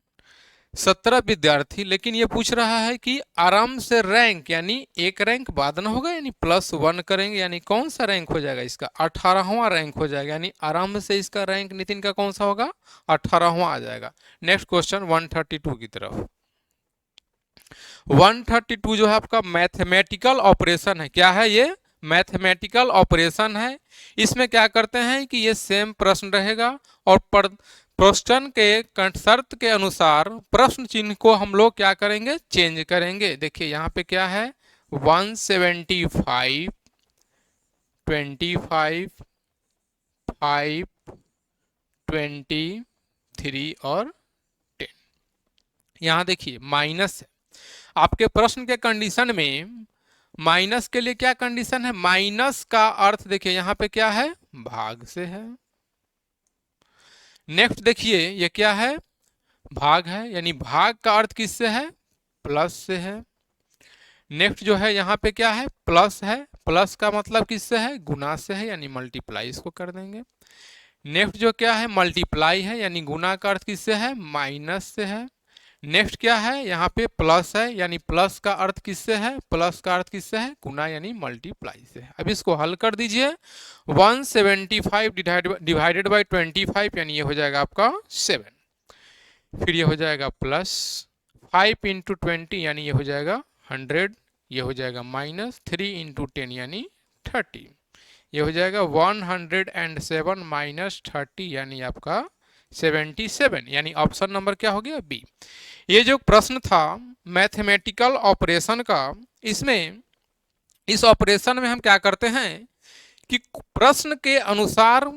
17 विद्यार्थी। लेकिन ये पूछ रहा है कि आराम से रैंक, यानी एक रैंक बाद न होगा, यानी +1 करेंगे, यानी कौन सा रैंक हो जाएगा इसका, 18वां रैंक हो जाएगा। यानी आराम से इसका रैंक नितिन का कौन सा होगा, 18वां आ जाएगा। नेक्स्ट क्वेश्चन 132 की तरफ। 132 जो है आपका मैथमेटिकल ऑपरेशन है। क्या है ये, मैथमेटिकल ऑपरेशन है। इसमें क्या करते हैं कि ये सेम प्रश्न रहेगा, और प्रश्न के शर्त के अनुसार प्रश्न चिन्ह को हम लोग क्या करेंगे, चेंज करेंगे। देखिए यहाँ पे क्या है, 175, 25, 5, 23 और 10। यहाँ देखिए माइनस है। आपके प्रश्न के कंडीशन में माइनस के लिए क्या कंडीशन है, माइनस का अर्थ देखिए यहाँ पे क्या है, भाग से है। नेक्स्ट देखिए ये क्या है, भाग है, यानी भाग का अर्थ किससे है, प्लस से है। नेक्स्ट जो है यहाँ पे क्या है, प्लस है, प्लस का मतलब किससे है, गुना से है, यानी मल्टीप्लाई इसको कर देंगे। नेक्स्ट जो क्या है, मल्टीप्लाई है, यानी गुना का अर्थ किससे है, माइनस से है। नेक्स्ट क्या है, यहाँ पे प्लस है, यानी प्लस का अर्थ किससे है, प्लस का अर्थ किससे है, गुना यानी मल्टीप्लाई से है। अब इसको हल कर दीजिए, 175 डिवाइडेड बाई 25, यानी ये हो जाएगा आपका 7। फिर ये हो जाएगा प्लस 5 इंटू 20, यानी ये हो जाएगा 100। ये हो जाएगा माइनस 3 इंटू 10, यानी 30। ये हो जाएगा 107 माइनस 30, यानी आपका 77, यानी ऑप्शन नंबर क्या हो गया, बी। ये जो प्रश्न था मैथमेटिकल ऑपरेशन का, इसमें इस ऑपरेशन में हम क्या करते हैं कि प्रश्न के अनुसार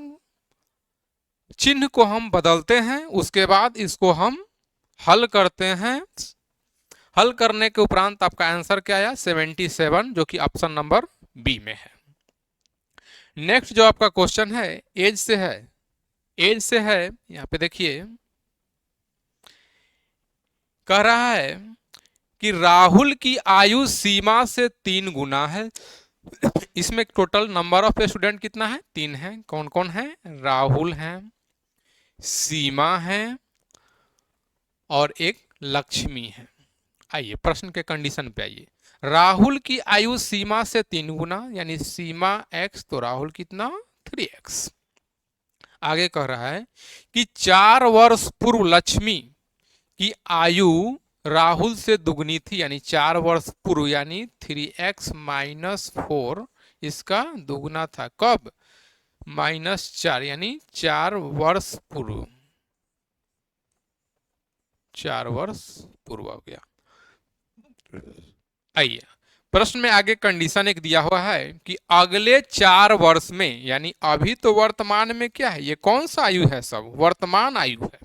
चिन्ह को हम बदलते हैं, उसके बाद इसको हम हल करते हैं। हल करने के उपरांत आपका आंसर क्या आया, 77, जो कि ऑप्शन नंबर बी में है। नेक्स्ट जो आपका क्वेश्चन है एज से है। एज से है, यहाँ पे देखिए कह रहा है कि राहुल की आयु सीमा से 3 गुना है। इसमें टोटल नंबर ऑफ स्टूडेंट कितना है? 3 है। कौन कौन है? राहुल है, सीमा है और एक लक्ष्मी है। आइए प्रश्न के कंडीशन पे आइए। राहुल की आयु सीमा से 3 गुना, यानी सीमा x तो राहुल कितना? 3x। आगे कह रहा है कि 4 वर्ष पूर्व लक्ष्मी की आयु राहुल से दुगनी थी, यानी 4 वर्ष पूर्व, यानी 3x माइनस 4 इसका दुगना था। कब? -4, यानी 4 वर्ष पूर्व। 4 वर्ष पूर्व हो गया। आइए प्रश्न में आगे कंडीशन एक दिया हुआ है कि अगले 4 वर्ष में, यानी अभी तो वर्तमान में क्या है, ये कौन सा आयु है? सब वर्तमान आयु है।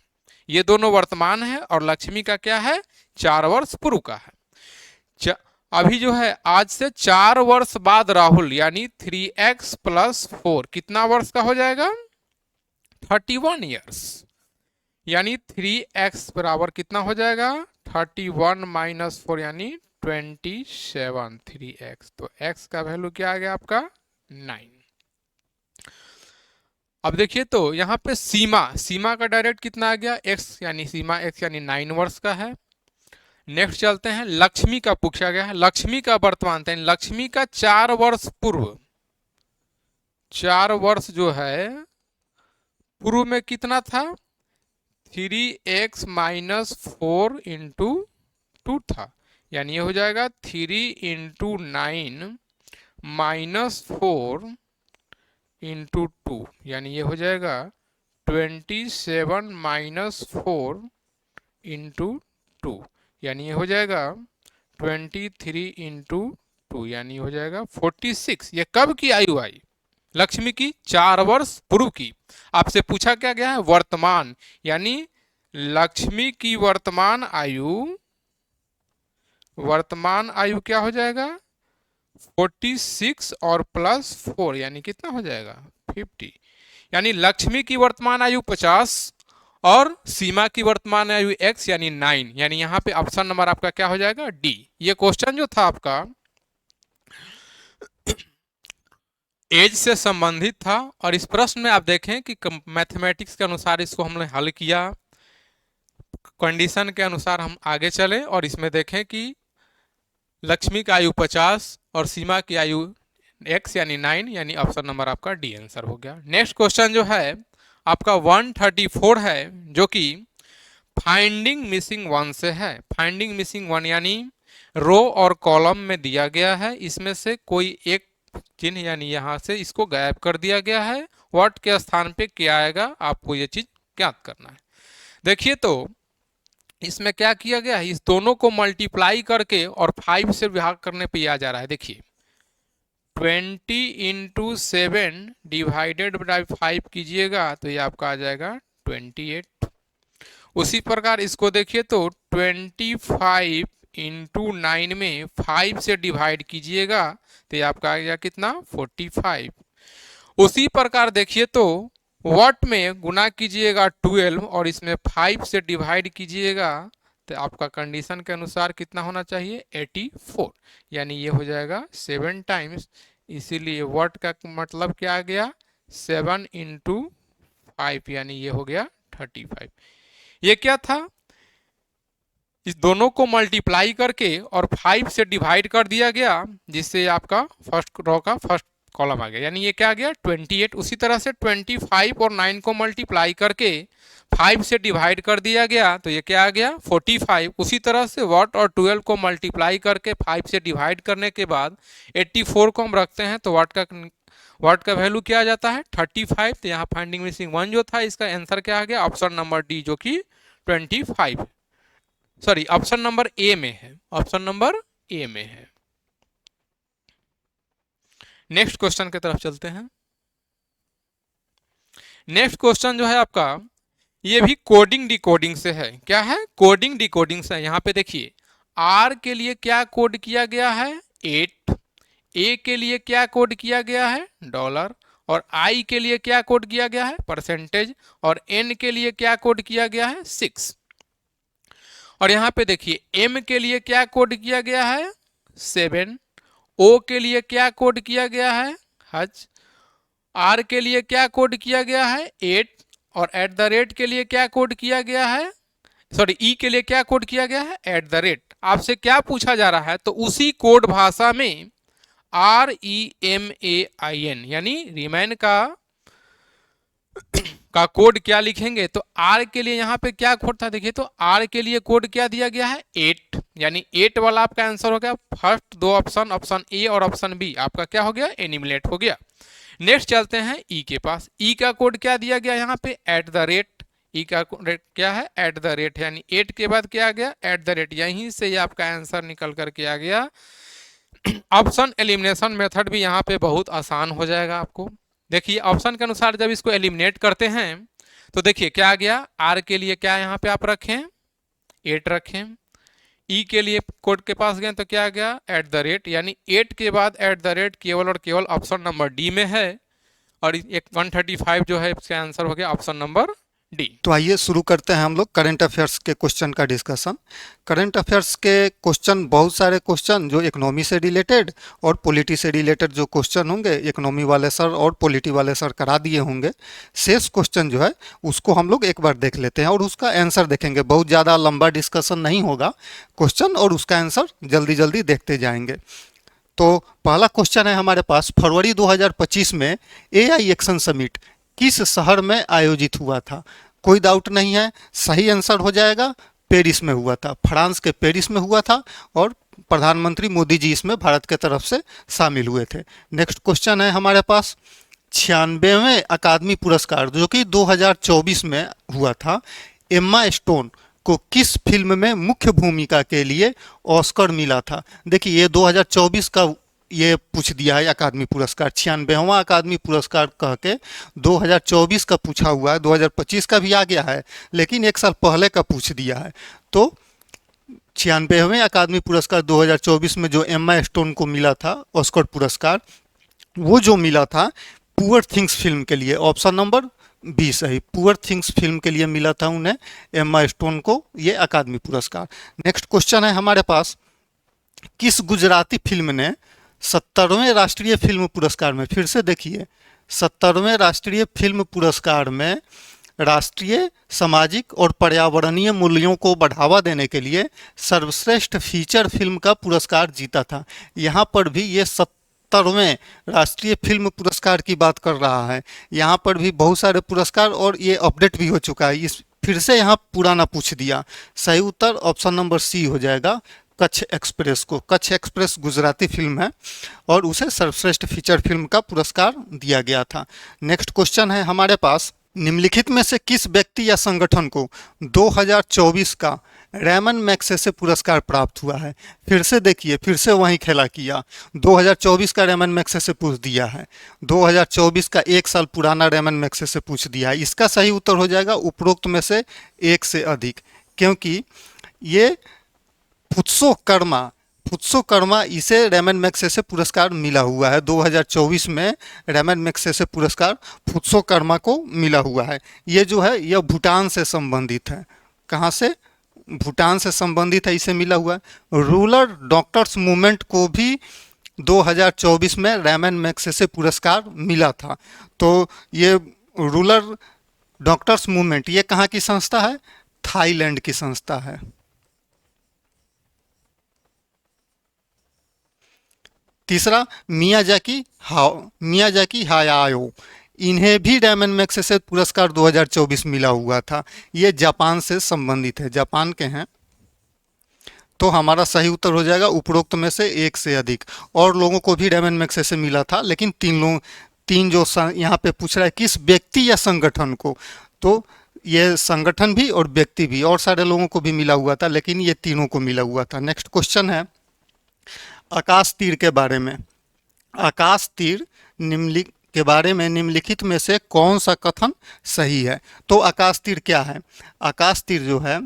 ये दोनों वर्तमान है और लक्ष्मी का क्या है? 4 वर्ष पूर्व का है। अभी जो है आज से 4 वर्ष बाद राहुल, यानी 3x प्लस 4 कितना वर्ष का हो जाएगा? 31 ईयर्स। यानी 3x बराबर कितना हो जाएगा? 31 माइनस 4 यानी 27। 3x तो x का वैल्यू क्या आ गया आपका? 9। अब देखिए तो यहाँ पे सीमा का डायरेक्ट कितना आ गया? x, यानी सीमा x यानी 9 वर्ष का है। नेक्स्ट चलते हैं, लक्ष्मी का पूछा गया है। लक्ष्मी का वर्तमान था, लक्ष्मी का 4 वर्ष पूर्व, 4 वर्ष जो है पूर्व में कितना था? 3x माइनस 4 इंटू 2 था, यानी ये हो जाएगा 3 इंटू 9 माइनस 4 इंटू 2, यानी ये हो जाएगा 27 माइनस 4 इंटू 2, यानी ये हो जाएगा 23 इंटू 2, यानी हो जाएगा 46। ये कब की आयु आई? लक्ष्मी की 4 वर्ष पूर्व की। आपसे पूछा क्या गया है? वर्तमान, यानी लक्ष्मी की वर्तमान आयु क्या हो जाएगा? 46 और प्लस 4 यानी कितना हो जाएगा? 50। यानी लक्ष्मी की वर्तमान आयु 50 और सीमा की वर्तमान आयु x यानी 9, यानी यहाँ पे ऑप्शन नंबर आपका क्या हो जाएगा? डी। ये क्वेश्चन जो था आपका एज से संबंधित था और इस प्रश्न में आप देखें कि मैथमेटिक्स के अनुसार इसको हमने हल किया, कंडीशन के अनुसार हम आगे चले और इसमें देखें कि लक्ष्मी का आयु 50 और सीमा की आयु x यानी 9, यानी ऑप्शन नंबर आपका डी आंसर हो गया। नेक्स्ट क्वेश्चन जो है आपका 134 है, जो कि फाइंडिंग मिसिंग 1 से है। फाइंडिंग मिसिंग 1 यानी रो और कॉलम में दिया गया है, इसमें से कोई एक चिन्ह यानी यहां से इसको गायब कर दिया गया है। व्हाट के स्थान पे क्या आएगा, आपको ये चीज ज्ञात करना है। देखिए तो इसमें क्या किया गया है, इस दोनों को मल्टीप्लाई करके और 5 से विभाग करने पे आ जा रहा है। देखिए 20 इंटू 7 डिवाइडेड बाई 5 कीजिएगा तो ये आपका आ जाएगा 28। उसी प्रकार इसको देखिए तो 25 इंटू 9 में 5 से डिवाइड कीजिएगा तो ये आपका आ गया कितना? 45। उसी प्रकार देखिए तो व्हाट में गुना कीजिएगा 12 और इसमें 5 से डिवाइड कीजिएगा तो आपका कंडीशन के अनुसार कितना होना चाहिए? 84, यानी ये हो जाएगा 7 टाइम्स। इसीलिए व्हाट का मतलब क्या आ गया? 7 इंटू 5, यानी ये हो गया 35। ये क्या था? इस दोनों को मल्टीप्लाई करके और 5 से डिवाइड कर दिया गया, जिससे आपका फर्स्ट रो का फर्स्ट कॉलम आ गया, यानी ये क्या आ गया? 28। उसी तरह से 25 और 9 को मल्टीप्लाई करके 5 से डिवाइड कर दिया गया तो ये क्या आ गया? 45। उसी तरह से व्हाट और 12 को मल्टीप्लाई करके 5 से डिवाइड करने के बाद 84 को हम रखते हैं तो व्हाट का वैल्यू क्या आ जाता है? 35। तो यहाँ फाइंडिंग मिसिंग 1 जो था इसका आंसर क्या आ गया? ऑप्शन नंबर डी, जो कि 25, सॉरी ऑप्शन नंबर ए में है। ऑप्शन नंबर ए में है। नेक्स्ट क्वेश्चन की तरफ चलते हैं। नेक्स्ट क्वेश्चन जो है आपका ये भी कोडिंग डिकोडिंग से है। क्या है? कोडिंग डिकोडिंग से है। यहाँ पे देखिए आर के लिए क्या कोड किया गया है? 8। ए के लिए क्या कोड किया गया है? $। और I के लिए क्या कोड किया गया है, परसेंटेज, और N के लिए क्या कोड किया गया है, 6। और यहां पे देखिए M के लिए क्या कोड किया गया है, 7। O के लिए क्या कोड किया गया है, हज। R के लिए क्या कोड किया गया है, 8। और एट द रेट के लिए क्या कोड किया गया है, सॉरी E के लिए क्या कोड किया गया है, एट द रेट। आपसे क्या पूछा जा रहा है, तो उसी कोड भाषा में REMAIN यानी रिमेन का कोड क्या लिखेंगे, तो R के लिए यहाँ पे क्या कोड था, देखिए तो R के लिए कोड क्या दिया गया है, 8, यानी 8 वाला आपका आंसर हो गया। फर्स्ट दो ऑप्शन, ऑप्शन ए और ऑप्शन बी आपका क्या हो गया, एनिमिनेट हो गया। नेक्स्ट चलते हैं ई के पास। ई का कोड क्या दिया गया यहाँ पे, एट द रेट। ई का रेट क्या है, एट द रेट, यानी 8 के बाद क्या आ गया, एट द रेट। यहीं से ये आपका आंसर निकल करके आ गया। ऑप्शन एलिमिनेशन मेथड भी यहाँ पे बहुत आसान हो जाएगा आपको। देखिए ऑप्शन के अनुसार जब इसको एलिमिनेट करते हैं तो देखिए क्या आ गया, आर के लिए क्या यहाँ पे आप रखें, 8 रखें। ई के लिए कोड के पास गए तो क्या आ गया, एट द रेट, यानी 8 के बाद एट द रेट केवल और केवल ऑप्शन नंबर डी में है। और एक 135 जो है इसका आंसर हो गया ऑप्शन नंबर डी। तो आइए शुरू करते हैं हम लोग करंट अफेयर्स के क्वेश्चन का डिस्कशन। करंट अफेयर्स के क्वेश्चन, बहुत सारे क्वेश्चन जो इकोनॉमी से रिलेटेड और पॉलिटी से रिलेटेड जो क्वेश्चन होंगे, इकोनॉमी वाले सर और पॉलिटी वाले सर करा दिए होंगे। शेष क्वेश्चन जो है उसको हम लोग एक बार देख लेते हैं और उसका आंसर देखेंगे। बहुत ज़्यादा लंबा डिस्कशन नहीं होगा, क्वेश्चन और उसका आंसर जल्दी जल्दी देखते जाएंगे। तो पहला क्वेश्चन है हमारे पास, फरवरी 2025 में AI एक्शन समिट किस शहर में आयोजित हुआ था? कोई डाउट नहीं है, सही आंसर हो जाएगा, पेरिस में हुआ था। फ्रांस के पेरिस में हुआ था और प्रधानमंत्री मोदी जी इसमें भारत के तरफ से शामिल हुए थे। नेक्स्ट क्वेश्चन है हमारे पास, 96वें अकादमी पुरस्कार जो कि 2024 में हुआ था, एम्मा स्टोन को किस फिल्म में मुख्य भूमिका के लिए ऑस्कर मिला था? देखिए ये 2024 का ये पूछ दिया है अकादमी पुरस्कार, 96वां अकादमी पुरस्कार कह के 2024 का पूछा हुआ है। 2025 का भी आ गया है लेकिन एक साल पहले का पूछ दिया है। तो 96वें अकादमी पुरस्कार 2024 में जो एम्मा स्टोन को मिला था ऑस्कर पुरस्कार, वो जो मिला था पुअर थिंग्स फिल्म के लिए। ऑप्शन नंबर बी सही, पुअर थिंग्स फिल्म के लिए मिला था उन्हें, एम्मा स्टोन को, ये अकादमी पुरस्कार। नेक्स्ट क्वेश्चन है हमारे पास, किस गुजराती फिल्म ने 70वें राष्ट्रीय फिल्म पुरस्कार में, फिर से देखिए 70वें राष्ट्रीय फिल्म पुरस्कार में राष्ट्रीय, सामाजिक और पर्यावरणीय मूल्यों को बढ़ावा देने के लिए सर्वश्रेष्ठ फीचर फिल्म का पुरस्कार जीता था? यहाँ पर भी ये 70वें राष्ट्रीय फिल्म पुरस्कार की बात कर रहा है। यहाँ पर भी बहुत सारे पुरस्कार और ये अपडेट भी हो चुका है, इस फिर से यहाँ पुराना पूछ दिया। सही उत्तर ऑप्शन नंबर सी हो जाएगा, कच्छ एक्सप्रेस को। कच्छ एक्सप्रेस गुजराती फिल्म है और उसे सर्वश्रेष्ठ फीचर फिल्म का पुरस्कार दिया गया था। नेक्स्ट क्वेश्चन है हमारे पास, निम्नलिखित में से किस व्यक्ति या संगठन को 2024 का रैमन मैग्सेसे पुरस्कार प्राप्त हुआ है? फिर से देखिए, फिर से वही खेला किया। 2024 का रैमन मैग्सेसे पूछ दिया है, 2024 का एक साल पुराना रैमन मैग्सेसे पूछ दिया है। इसका सही उत्तर हो जाएगा उपरोक्त में से एक से अधिक, क्योंकि ये फुत्सो कर्मा इसे रैमन मैग्सेसे पुरस्कार मिला हुआ है। 2024 में रैमन मैग्सेसे पुरस्कार फुत्सो कर्मा को मिला हुआ है। ये जो है यह भूटान से संबंधित है। कहाँ से? भूटान से संबंधित है, इसे मिला हुआ है। रूरल डॉक्टर्स मूवमेंट को भी 2024 में रैमन मैग्सेसे पुरस्कार मिला था। तो ये रूरल डॉक्टर्स मूवमेंट ये कहाँ की संस्था है? थाईलैंड की संस्था है। तीसरा, मियाजाकी हायाओ, इन्हें भी रैमन मैग्सेसे पुरस्कार 2024 मिला हुआ था। ये जापान से संबंधित है, जापान के हैं। तो हमारा सही उत्तर हो जाएगा उपरोक्त में से एक से अधिक। और लोगों को भी रैमन मैग्सेसे मिला था, लेकिन तीन जो यहाँ पे पूछ रहा है किस व्यक्ति या संगठन को, तो ये संगठन भी और व्यक्ति भी, और सारे लोगों को भी मिला हुआ था, लेकिन ये तीनों को मिला हुआ था। नेक्स्ट क्वेश्चन है आकाश तीर के बारे में। आकाश तीर के बारे में निम्नलिखित में से कौन सा कथन सही है? तो आकाश तीर क्या है? आकाश तीर जो है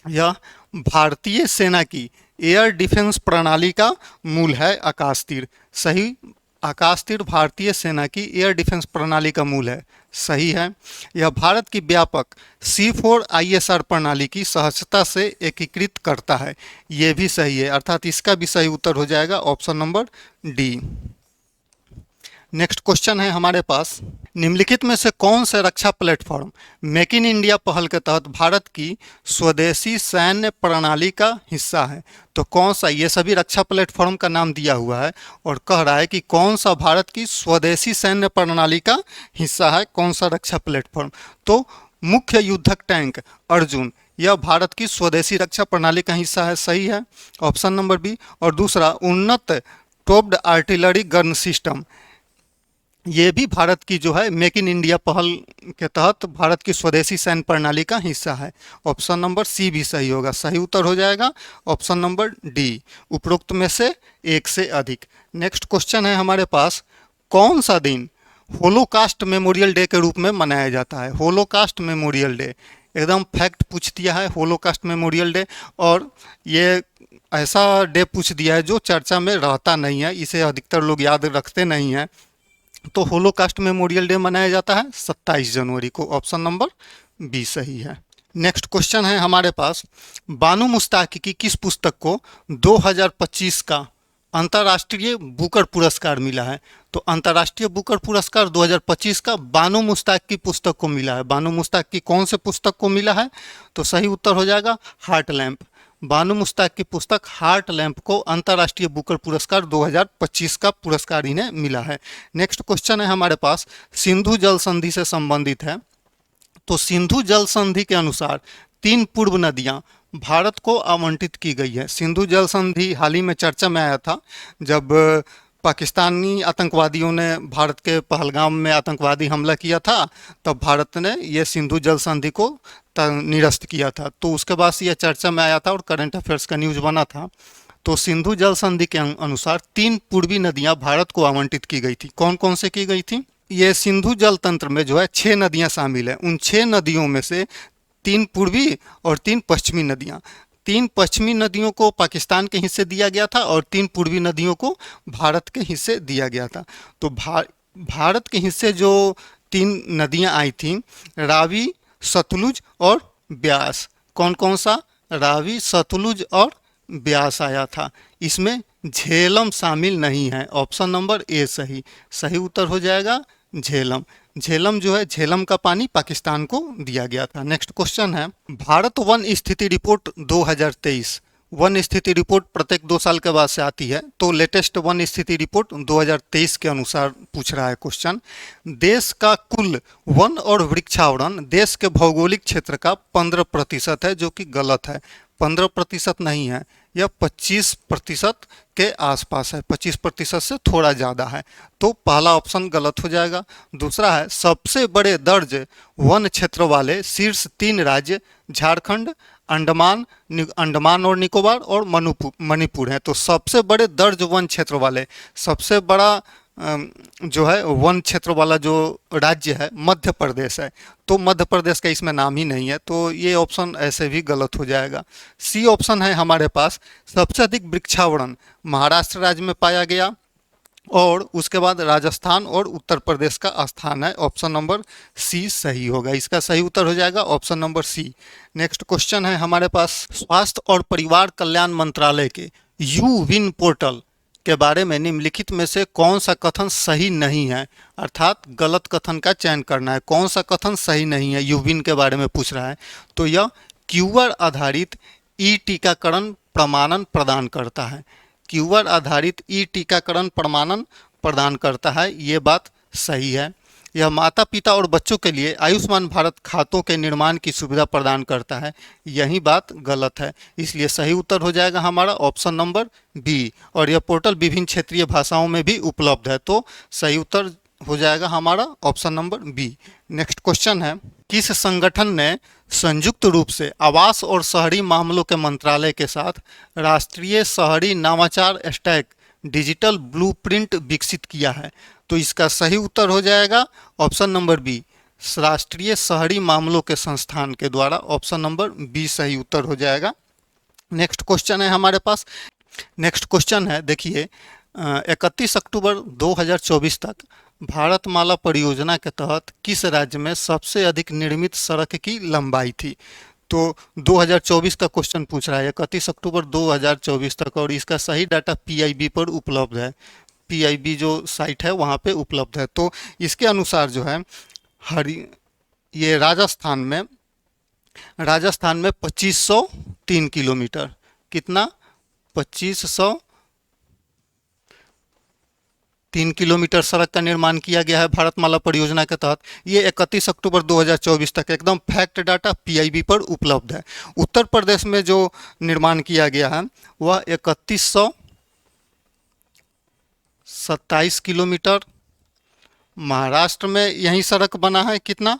यह भारतीय सेना की एयर डिफेंस प्रणाली का मूल है। आकाश तीर सही आकाश तीर भारतीय सेना की एयर डिफेंस प्रणाली का मूल है, सही है। यह भारत की व्यापक C4ISR प्रणाली की सहजता से एकीकृत करता है, ये भी सही है, अर्थात इसका भी सही उत्तर हो जाएगा option number D. Next question है हमारे पास, निम्नलिखित में से कौन से रक्षा प्लेटफॉर्म मेक इन इंडिया पहल के तहत भारत की स्वदेशी सैन्य प्रणाली का हिस्सा है? तो कौन सा, ये सभी रक्षा प्लेटफॉर्म का नाम दिया हुआ है और कह रहा है कि कौन सा भारत की स्वदेशी सैन्य प्रणाली का हिस्सा है, कौन सा रक्षा प्लेटफॉर्म? तो मुख्य युद्धक टैंक अर्जुन, यह भारत की स्वदेशी रक्षा प्रणाली का हिस्सा है, सही है, ऑप्शन नंबर बी। और दूसरा उन्नत टोप्ड आर्टिलरी गन सिस्टम, ये भी भारत की जो है मेक इन इंडिया पहल के तहत भारत की स्वदेशी सैन्य प्रणाली का हिस्सा है, ऑप्शन नंबर सी भी सही होगा, सही उत्तर हो जाएगा ऑप्शन नंबर डी, उपरोक्त में से एक से अधिक। नेक्स्ट क्वेश्चन है हमारे पास, कौन सा दिन होलोकास्ट मेमोरियल डे के रूप में मनाया जाता है? होलोकास्ट मेमोरियल डे, एकदम फैक्ट पूछ दिया है होलोकास्ट मेमोरियल डे, और ये ऐसा डे पूछ दिया है जो चर्चा में रहता नहीं है, इसे अधिकतर लोग याद रखते नहीं हैं। तो होलोकास्ट मेमोरियल डे मनाया जाता है 27 जनवरी को, ऑप्शन नंबर बी सही है। नेक्स्ट क्वेश्चन है हमारे पास, बानू मुस्ताकी की किस पुस्तक को 2025 का अंतर्राष्ट्रीय बुकर पुरस्कार मिला है? तो अंतर्राष्ट्रीय बुकर पुरस्कार 2025 का बानू मुस्ताक की पुस्तक को मिला है। बानू मुस्ताक की कौन से पुस्तक को मिला है? तो सही उत्तर हो जाएगा हार्ट लैम्प। बानू मुस्ताक की पुस्तक हार्ट लैम्प को अंतर्राष्ट्रीय बुकर पुरस्कार 2025 का पुरस्कार इन्हें मिला है। नेक्स्ट क्वेश्चन है हमारे पास, सिंधु जल संधि से संबंधित है। तो सिंधु जल संधि के अनुसार 3 पूर्व नदियां भारत को आवंटित की गई है। सिंधु जल संधि हाल ही में चर्चा में आया था, जब पाकिस्तानी आतंकवादियों ने भारत के पहलगाम में आतंकवादी हमला किया था, तब भारत ने ये सिंधु जल संधि को निरस्त किया था। तो उसके बाद से यह चर्चा में आया था और करंट अफेयर्स का न्यूज़ बना था। तो सिंधु जल संधि के अनुसार 3 पूर्वी नदियां भारत को आवंटित की गई थी। कौन कौन से की गई थी? ये सिंधु जल तंत्र में जो है 6 नदियां शामिल है। उन 6 नदियों में से 3 पूर्वी और 3 पश्चिमी नदियां, 3 पश्चिमी नदियों को पाकिस्तान के हिस्से दिया गया था और 3 पूर्वी नदियों को भारत के हिस्से दिया गया था। तो भारत के हिस्से जो 3 नदियां आई थी, रावी, सतलुज और ब्यास। कौन कौन सा? रावी, सतलुज और ब्यास आया था। इसमें झेलम शामिल नहीं है, ऑप्शन नंबर ए सही, सही उत्तर हो जाएगा झेलम। झेलम जो है, झेलम का पानी पाकिस्तान को दिया गया था। नेक्स्ट क्वेश्चन है, भारत वन स्थिति रिपोर्ट 2023, वन स्थिति रिपोर्ट प्रत्येक 2 साल के बाद से आती है। तो लेटेस्ट वन स्थिति रिपोर्ट 2023 के अनुसार पूछ रहा है क्वेश्चन, देश का कुल वन और वृक्षावरण देश के भौगोलिक क्षेत्र का 15% है, जो कि गलत है। 15% नहीं है, यह 25% के आसपास है, 25% से थोड़ा ज़्यादा है। तो पहला ऑप्शन गलत हो जाएगा। दूसरा है, सबसे बड़े दर्ज वन क्षेत्र वाले शीर्ष 3 राज्य झारखंड, अंडमान और निकोबार और मणिपुर है। तो सबसे बड़े दर्ज वन क्षेत्र वाले, सबसे बड़ा जो है वन क्षेत्र वाला जो राज्य है मध्य प्रदेश है। तो मध्य प्रदेश का इसमें नाम ही नहीं है, तो ये ऑप्शन ऐसे भी गलत हो जाएगा। सी ऑप्शन है हमारे पास, सबसे अधिक वृक्षावरण महाराष्ट्र राज्य में पाया गया और उसके बाद राजस्थान और उत्तर प्रदेश का स्थान है। ऑप्शन नंबर सी सही होगा, इसका सही उत्तर हो जाएगा option number C. Next question है हमारे पास, स्वास्थ्य और परिवार कल्याण मंत्रालय के यू-विन पोर्टल के बारे में निम्नलिखित में से कौन सा कथन सही नहीं है? अर्थात गलत कथन का चयन करना है। कौन सा कथन सही नहीं है, यूविन के बारे में पूछ रहा है। तो यह क्यूआर आधारित ई टीकाकरण प्रमाणन प्रदान करता है। क्यूआर आधारित ई टीकाकरण प्रमाणन प्रदान करता है, ये बात सही है। यह माता पिता और बच्चों के लिए आयुष्मान भारत खातों के निर्माण की सुविधा प्रदान करता है, यही बात गलत है। इसलिए सही उत्तर हो जाएगा हमारा ऑप्शन नंबर बी। और यह पोर्टल विभिन्न क्षेत्रीय भाषाओं में भी उपलब्ध है, तो सही उत्तर हो जाएगा हमारा option number B. Next question है, किस संगठन ने संयुक्त रूप से आवास और शहरी मामलों के मंत्रालय के साथ राष्ट्रीय शहरी नवाचार स्टैक डिजिटल ब्लूप्रिंट विकसित किया है? तो इसका सही उत्तर हो जाएगा ऑप्शन नंबर बी, राष्ट्रीय शहरी मामलों के संस्थान के द्वारा। ऑप्शन नंबर बी सही उत्तर हो जाएगा। नेक्स्ट क्वेश्चन है हमारे पास, नेक्स्ट क्वेश्चन है देखिए, 31 अक्टूबर 2024 तक भारतमाला परियोजना के तहत किस राज्य में सबसे अधिक निर्मित सड़क की लंबाई थी? तो 2024 का क्वेश्चन पूछ रहा है, 31 अक्टूबर 2024 तक, और इसका सही डाटा पीआईबी पर उपलब्ध है। पीआईबी जो साइट है वहाँ पे उपलब्ध है। तो इसके अनुसार जो है ये राजस्थान में 2503 किलोमीटर, कितना, 2503 किलोमीटर सड़क का निर्माण किया गया है भारतमाला परियोजना के तहत। ये 31 अक्टूबर 2024 तक एकदम फैक्ट डाटा पीआईबी पर उपलब्ध है। उत्तर प्रदेश में जो निर्माण किया गया है वह 3127 किलोमीटर। महाराष्ट्र में यही सड़क बना है, कितना,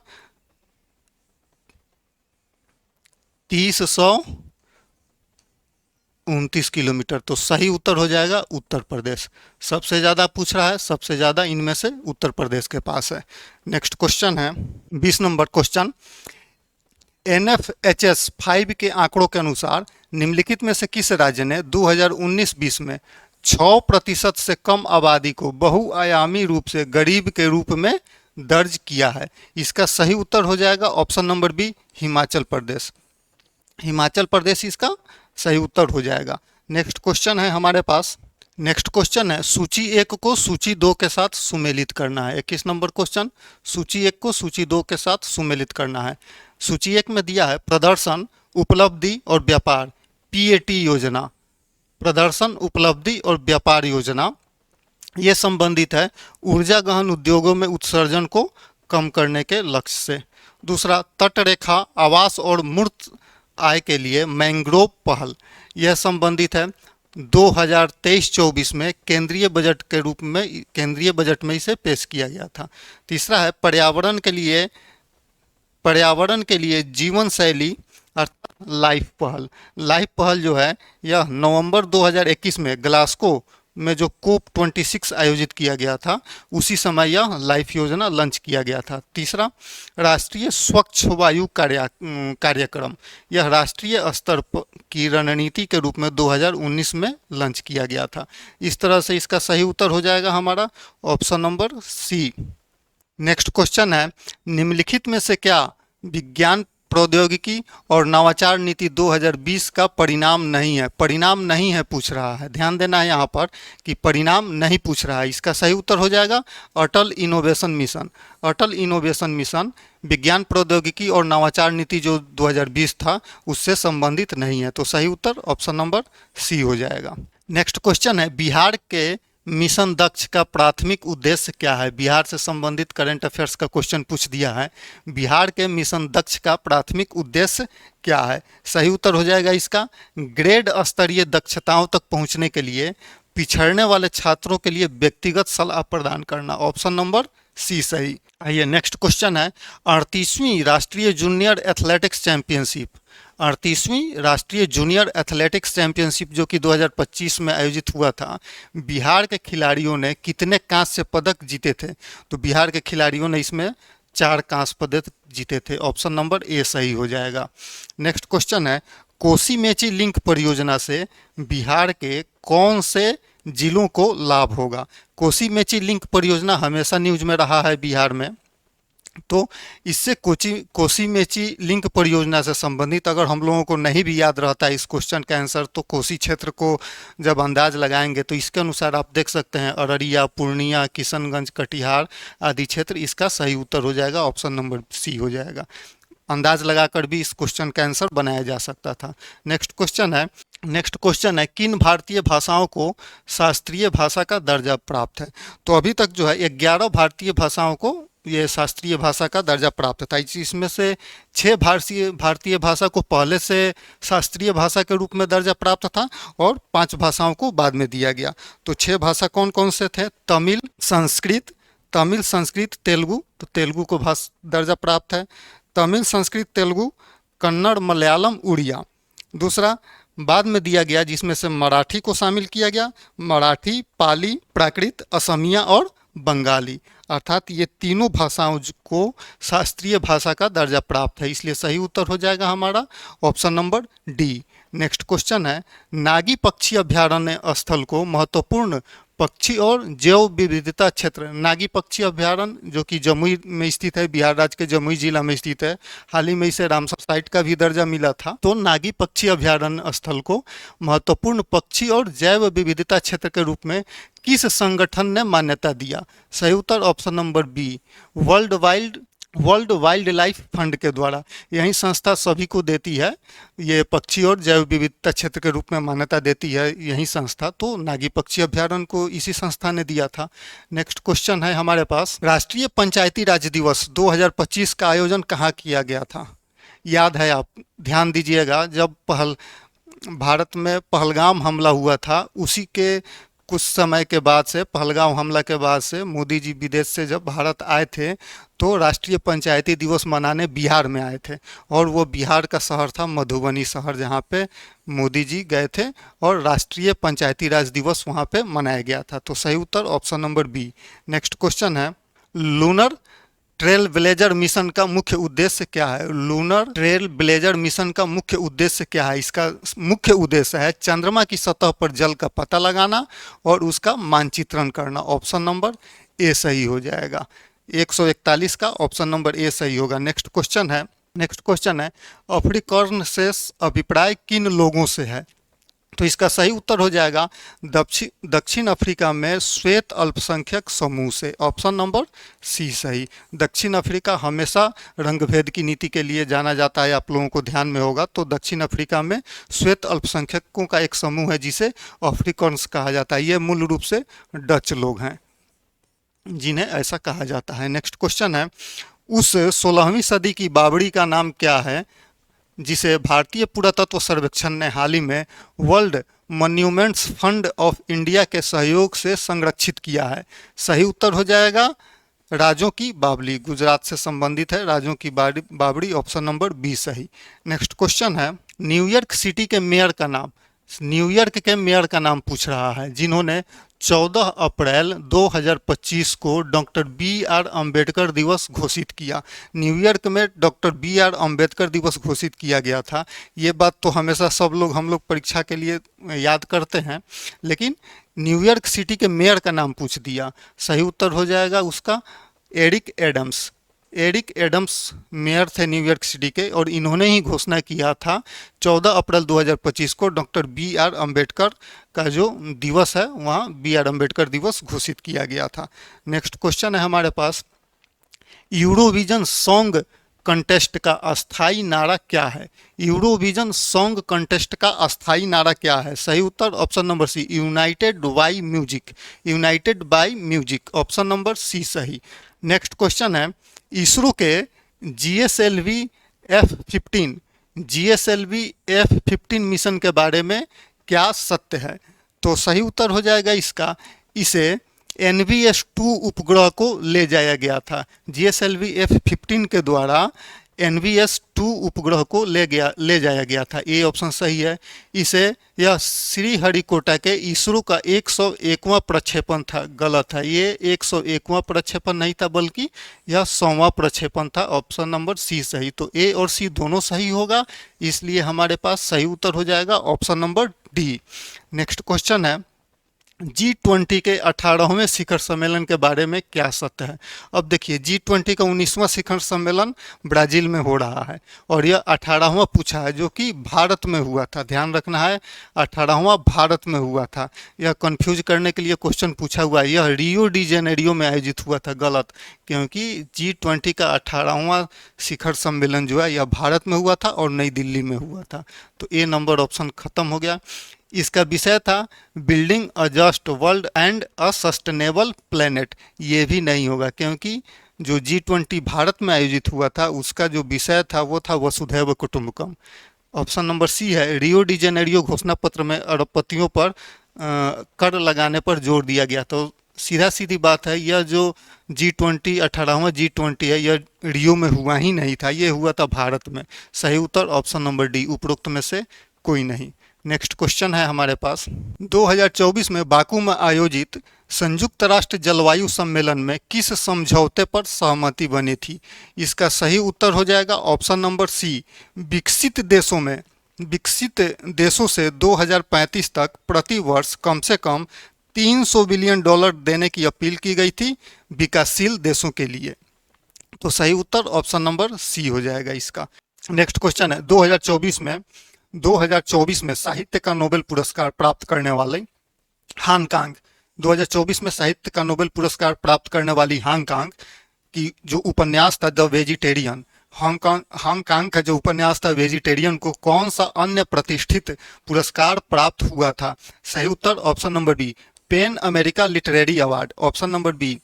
3029 किलोमीटर। तो सही उत्तर हो जाएगा उत्तर प्रदेश। सबसे ज़्यादा पूछ रहा है, सबसे ज़्यादा इनमें से उत्तर प्रदेश के पास है। नेक्स्ट क्वेश्चन है 20 नंबर क्वेश्चन। NFHS 5 के आंकड़ों के अनुसार निम्नलिखित में से किस राज्य ने 2019-20 में 6% से कम आबादी को बहुआयामी रूप से गरीब के रूप में दर्ज किया है? इसका सही उत्तर हो जाएगा option number B, Himachal Pradesh. Himachal Pradesh इसका सही उत्तर हो जाएगा। नेक्स्ट क्वेश्चन है हमारे पास, नेक्स्ट क्वेश्चन है सूची 1 को सूची 2 के साथ सुमेलित करना है। 21 नंबर क्वेश्चन, सूची 1 को सूची 2 के साथ सुमेलित करना है। सूची 1 में दिया है प्रदर्शन, उपलब्धि और व्यापार, पीएटी योजना। प्रदर्शन, उपलब्धि और व्यापार योजना ये संबंधित है ऊर्जा गहन उद्योगों में उत्सर्जन को कम करने के लक्ष्य से। दूसरा, तटरेखा, आवास और मूर्त आय के लिए मैंग्रोव पहल, यह संबंधित है 2023-24 में केंद्रीय बजट के रूप में, केंद्रीय बजट में इसे पेश किया गया था। तीसरा है पर्यावरण के लिए जीवन शैली अर्थात लाइफ पहल। लाइफ पहल जो है यह नवंबर 2021 में ग्लासगो में जो COP26 आयोजित किया गया था उसी समय यह लाइफ योजना लॉन्च किया गया था। तीसरा, राष्ट्रीय स्वच्छ वायु कार्यक्रम, यह राष्ट्रीय स्तर की रणनीति के रूप में 2019 में लॉन्च किया गया था। इस तरह से इसका सही उत्तर हो जाएगा हमारा option number C. Next question है निम्नलिखित में से क्या विज्ञान प्रौद्योगिकी और नवाचार नीति 2020 का परिणाम नहीं है? परिणाम नहीं है पूछ रहा है, ध्यान देना है यहाँ पर कि परिणाम नहीं पूछ रहा है। इसका सही उत्तर हो जाएगा अटल इनोवेशन मिशन। अटल इनोवेशन मिशन विज्ञान प्रौद्योगिकी और नवाचार नीति जो 2020 था उससे संबंधित नहीं है। तो सही उत्तर ऑप्शन नंबर सी हो जाएगा। नेक्स्ट क्वेश्चन है बिहार के मिशन दक्ष का प्राथमिक उद्देश्य क्या है? बिहार से संबंधित करंट अफेयर्स का क्वेश्चन पूछ दिया है। बिहार के मिशन दक्ष का प्राथमिक उद्देश्य क्या है? सही उत्तर हो जाएगा इसका ग्रेड स्तरीय दक्षताओं तक पहुंचने के लिए पिछड़ने वाले छात्रों के लिए व्यक्तिगत सलाह प्रदान करना। ऑप्शन नंबर सी सही। आइए नेक्स्ट क्वेश्चन है 38वीं राष्ट्रीय जूनियर एथलेटिक्स चैंपियनशिप। 38वीं राष्ट्रीय जूनियर एथलेटिक्स चैंपियनशिप जो कि 2025 में आयोजित हुआ था, बिहार के खिलाड़ियों ने कितने कांस्य पदक जीते थे? तो बिहार के खिलाड़ियों ने इसमें 4 कांस्य पदक जीते थे। ऑप्शन नंबर ए सही हो जाएगा। नेक्स्ट क्वेश्चन है कोसी मेची लिंक परियोजना से बिहार के कौन से जिलों को लाभ होगा? कोसी मेची लिंक परियोजना हमेशा न्यूज में रहा है बिहार में, तो इससे कोसी मेची लिंक परियोजना से संबंधित अगर हम लोगों को नहीं भी याद रहता है इस क्वेश्चन का आंसर, तो कोसी क्षेत्र को जब अंदाज लगाएंगे तो इसके अनुसार आप देख सकते हैं अररिया, पूर्णिया, किशनगंज, कटिहार आदि क्षेत्र। इसका सही उत्तर हो जाएगा ऑप्शन नंबर सी हो जाएगा। अंदाज लगाकर भी इस क्वेश्चन का आंसर बनाया जा सकता था। नेक्स्ट क्वेश्चन है किन भारतीय भाषाओं को शास्त्रीय भाषा का दर्जा प्राप्त है? तो अभी तक जो है 11 भारतीय भाषाओं को ये शास्त्रीय भाषा का दर्जा प्राप्त था। इसमें से 6 भारतीय भाषा को पहले से शास्त्रीय भाषा के रूप में दर्जा प्राप्त था और 5 भाषाओं को बाद में दिया गया। तो 6 भाषा कौन कौन से थे? तमिल, संस्कृत, तेलुगु। तो तेलुगु को दर्जा प्राप्त है। तमिल, संस्कृत, तेलुगु, कन्नड़, मलयालम, उड़िया। दूसरा बाद में दिया गया जिसमें से मराठी को शामिल किया गया। मराठी, पाली, प्राकृत, असमिया और बंगाली, अर्थात ये तीनों भाषाओं को शास्त्रीय भाषा का दर्जा प्राप्त है। इसलिए सही उत्तर हो जाएगा हमारा option number D. Next question है नागी पक्षी अभ्यारण्य स्थल को महत्वपूर्ण पक्षी और जैव विविधता क्षेत्र नागी पक्षी अभ्यारण्य जो कि जमुई में स्थित है, बिहार राज्य के जमुई जिला में स्थित है। हाल ही में इसे रामसर साइट का भी दर्जा मिला था। तो नागी पक्षी अभ्यारण्य स्थल को महत्वपूर्ण पक्षी और जैव विविधता क्षेत्र के रूप में किस संगठन ने मान्यता दिया? सही उत्तर option number B, world wildlife fund के द्वारा। यही संस्था सभी को देती है, ये पक्षी और जैव विविधता क्षेत्र के रूप में मान्यता देती है यही संस्था। तो नागी पक्षी अभ्यारण्य को इसी संस्था ने दिया था। नेक्स्ट क्वेश्चन है हमारे पास, राष्ट्रीय पंचायती राज दिवस 2025 का आयोजन कहाँ किया गया था? याद है, आप ध्यान दीजिएगा, जब भारत में पहलगाम हमला हुआ था उसी के कुछ समय के बाद से, पहलगाम हमला के बाद से मोदी जी विदेश से जब भारत आए थे तो राष्ट्रीय पंचायती दिवस मनाने बिहार में आए थे, और वो बिहार का शहर था मधुबनी शहर, जहाँ पे मोदी जी गए थे और राष्ट्रीय पंचायती राज दिवस वहाँ पे मनाया गया था। तो सही उत्तर option number B. Next question है, लूनर ट्रेल ब्लेजर मिशन का मुख्य उद्देश्य क्या है? लूनर ट्रेल ब्लेजर मिशन का मुख्य उद्देश्य क्या है? इसका मुख्य उद्देश्य है चंद्रमा की सतह पर जल का पता लगाना और उसका मानचित्रण करना। ऑप्शन नंबर ए सही हो जाएगा। 141 का ऑप्शन नंबर ए सही होगा। नेक्स्ट क्वेश्चन है अफ्रीकर्न से अभिप्राय किन लोगों से है? तो इसका सही उत्तर हो जाएगा दक्षिण अफ्रीका में श्वेत अल्पसंख्यक समूह से। ऑप्शन नंबर सी सही। दक्षिण अफ्रीका हमेशा रंगभेद की नीति के लिए जाना जाता है, आप लोगों को ध्यान में होगा। तो दक्षिण अफ्रीका में श्वेत अल्पसंख्यकों का एक समूह है जिसे अफ्रीकर्न्स कहा जाता है। ये मूल रूप से डच लोग हैं जिन्हें ऐसा कहा जाता है। नेक्स्ट क्वेश्चन है, उस 16वीं सदी की बावड़ी का नाम क्या है जिसे भारतीय पुरातत्व सर्वेक्षण ने हाल ही में world monuments fund of India के सहयोग से संरक्षित किया है? सही उत्तर हो जाएगा राजों की बावली। गुजरात से संबंधित है राजों की बावड़ी। ऑप्शन नंबर बी सही। नेक्स्ट क्वेश्चन है, न्यूयॉर्क सिटी के मेयर का नाम, न्यूयॉर्क के मेयर का नाम पूछ रहा है जिन्होंने 14 अप्रैल 2025 को डॉक्टर बी आर अम्बेडकर दिवस घोषित किया। न्यूयॉर्क में डॉक्टर बी आर अम्बेडकर दिवस घोषित किया गया था। ये बात तो हमेशा हम लोग परीक्षा के लिए याद करते हैं, लेकिन न्यूयॉर्क सिटी के मेयर का नाम पूछ दिया। सही उत्तर हो जाएगा उसका Eric Adams. Eric Adams mayor थे न्यूयॉर्क सिटी के, और इन्होंने ही घोषणा किया था 14 अप्रैल 2025 को डॉक्टर बी आर अम्बेडकर का जो दिवस है वहाँ बी आर अम्बेडकर दिवस घोषित किया गया था। नेक्स्ट क्वेश्चन है हमारे पास, यूरोविजन सॉन्ग कंटेस्ट का अस्थाई नारा क्या है? यूरोविजन सॉन्ग कंटेस्ट का अस्थाई नारा क्या है? सही उत्तर option number C, united by music. United by music, option number C सही। नेक्स्ट क्वेश्चन है, इसरो के GSLV F-15 मिशन के बारे में क्या सत्य है? तो सही उत्तर हो जाएगा इसका, इसे NVS-2 उपग्रह को ले जाया गया था। GSLV F-15 के द्वारा NVS-2 उपग्रह को ले जाया गया था। ये ऑप्शन सही है। यह श्रीहरिकोटा के इसरो का 101वां प्रक्षेपण था। गलत है, ये 101वां प्रक्षेपण नहीं था बल्कि यह 100वां प्रक्षेपण था। ऑप्शन नंबर सी सही। तो ए और सी दोनों सही होगा, इसलिए हमारे पास सही उत्तर हो जाएगा option number D. Next question है, G20 के 18वें शिखर सम्मेलन के बारे में क्या सत्य है? अब देखिए, G20 का 19वां शिखर सम्मेलन ब्राजील में हो रहा है और यह 18वां पूछा है जो कि भारत में हुआ था। ध्यान रखना है, 18वां भारत में हुआ था। यह कंफ्यूज करने के लिए क्वेश्चन पूछा हुआ है। यह रियो डी जेनेरियो में आयोजित हुआ था। गलत, क्योंकि G20 का 18वां शिखर सम्मेलन जो है यह भारत में हुआ था और नई दिल्ली में हुआ था। तो ए नंबर ऑप्शन खत्म हो गया। इसका विषय था building a just world and a sustainable planet. ये भी नहीं होगा क्योंकि जो G20 भारत में आयोजित हुआ था उसका जो विषय था वो था वसुधैव कुटुंबकम। ऑप्शन नंबर सी है। रियो डी जेनेरियो घोषणा पत्र में अरबपतियों पर कर लगाने पर जोर दिया गया। तो सीधा सीधी बात है, यह जो G20 18वां G20 है यह रियो में हुआ ही नहीं था, ये हुआ था भारत में। सही उत्तर ऑप्शन नंबर डी, उपरोक्त में से कोई नहीं। नेक्स्ट क्वेश्चन है हमारे पास, 2024 में बाकू में आयोजित संयुक्त राष्ट्र जलवायु सम्मेलन में किस समझौते पर सहमति बनी थी? इसका सही उत्तर हो जाएगा ऑप्शन नंबर सी, विकसित देशों से 2035 तक प्रति वर्ष कम से कम $300 बिलियन देने की अपील की गई थी विकासशील देशों के लिए। तो सही उत्तर ऑप्शन नंबर सी हो जाएगा इसका। नेक्स्ट क्वेश्चन है 2024 में साहित्य का नोबेल पुरस्कार प्राप्त करने वाले हांगकांग 2024 में साहित्य का नोबेल पुरस्कार प्राप्त करने वाली हांगकांग की जो उपन्यास था द वेजिटेरियन, हांगकांग का जो उपन्यास था वेजिटेरियन को कौन सा अन्य प्रतिष्ठित पुरस्कार प्राप्त हुआ था? सही उत्तर option number B, PEN America literary award. Option number B,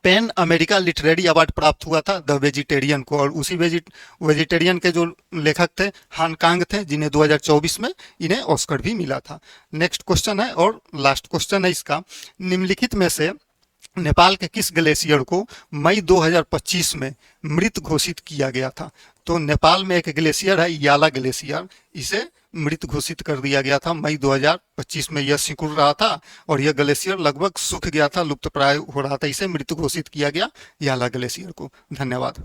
PEN America literary award प्राप्त हुआ था द वेजिटेरियन को, और उसी वेजिटेरियन के जो लेखक थे हांगकांग थे, जिन्हें 2024 में इन्हें ऑस्कर भी मिला था। नेक्स्ट क्वेश्चन है और लास्ट क्वेश्चन है इसका, निम्नलिखित में से नेपाल के किस ग्लेशियर को मई 2025 में मृत घोषित किया गया था? तो नेपाल में एक ग्लेशियर है याला ग्लेशियर, इसे मृत घोषित कर दिया गया था मई 2025 में। यह सिकुड़ रहा था और यह ग्लेशियर लगभग सूख गया था, लुप्तप्राय हो रहा था, इसे मृत घोषित किया गया याला ग्लेशियर को। धन्यवाद।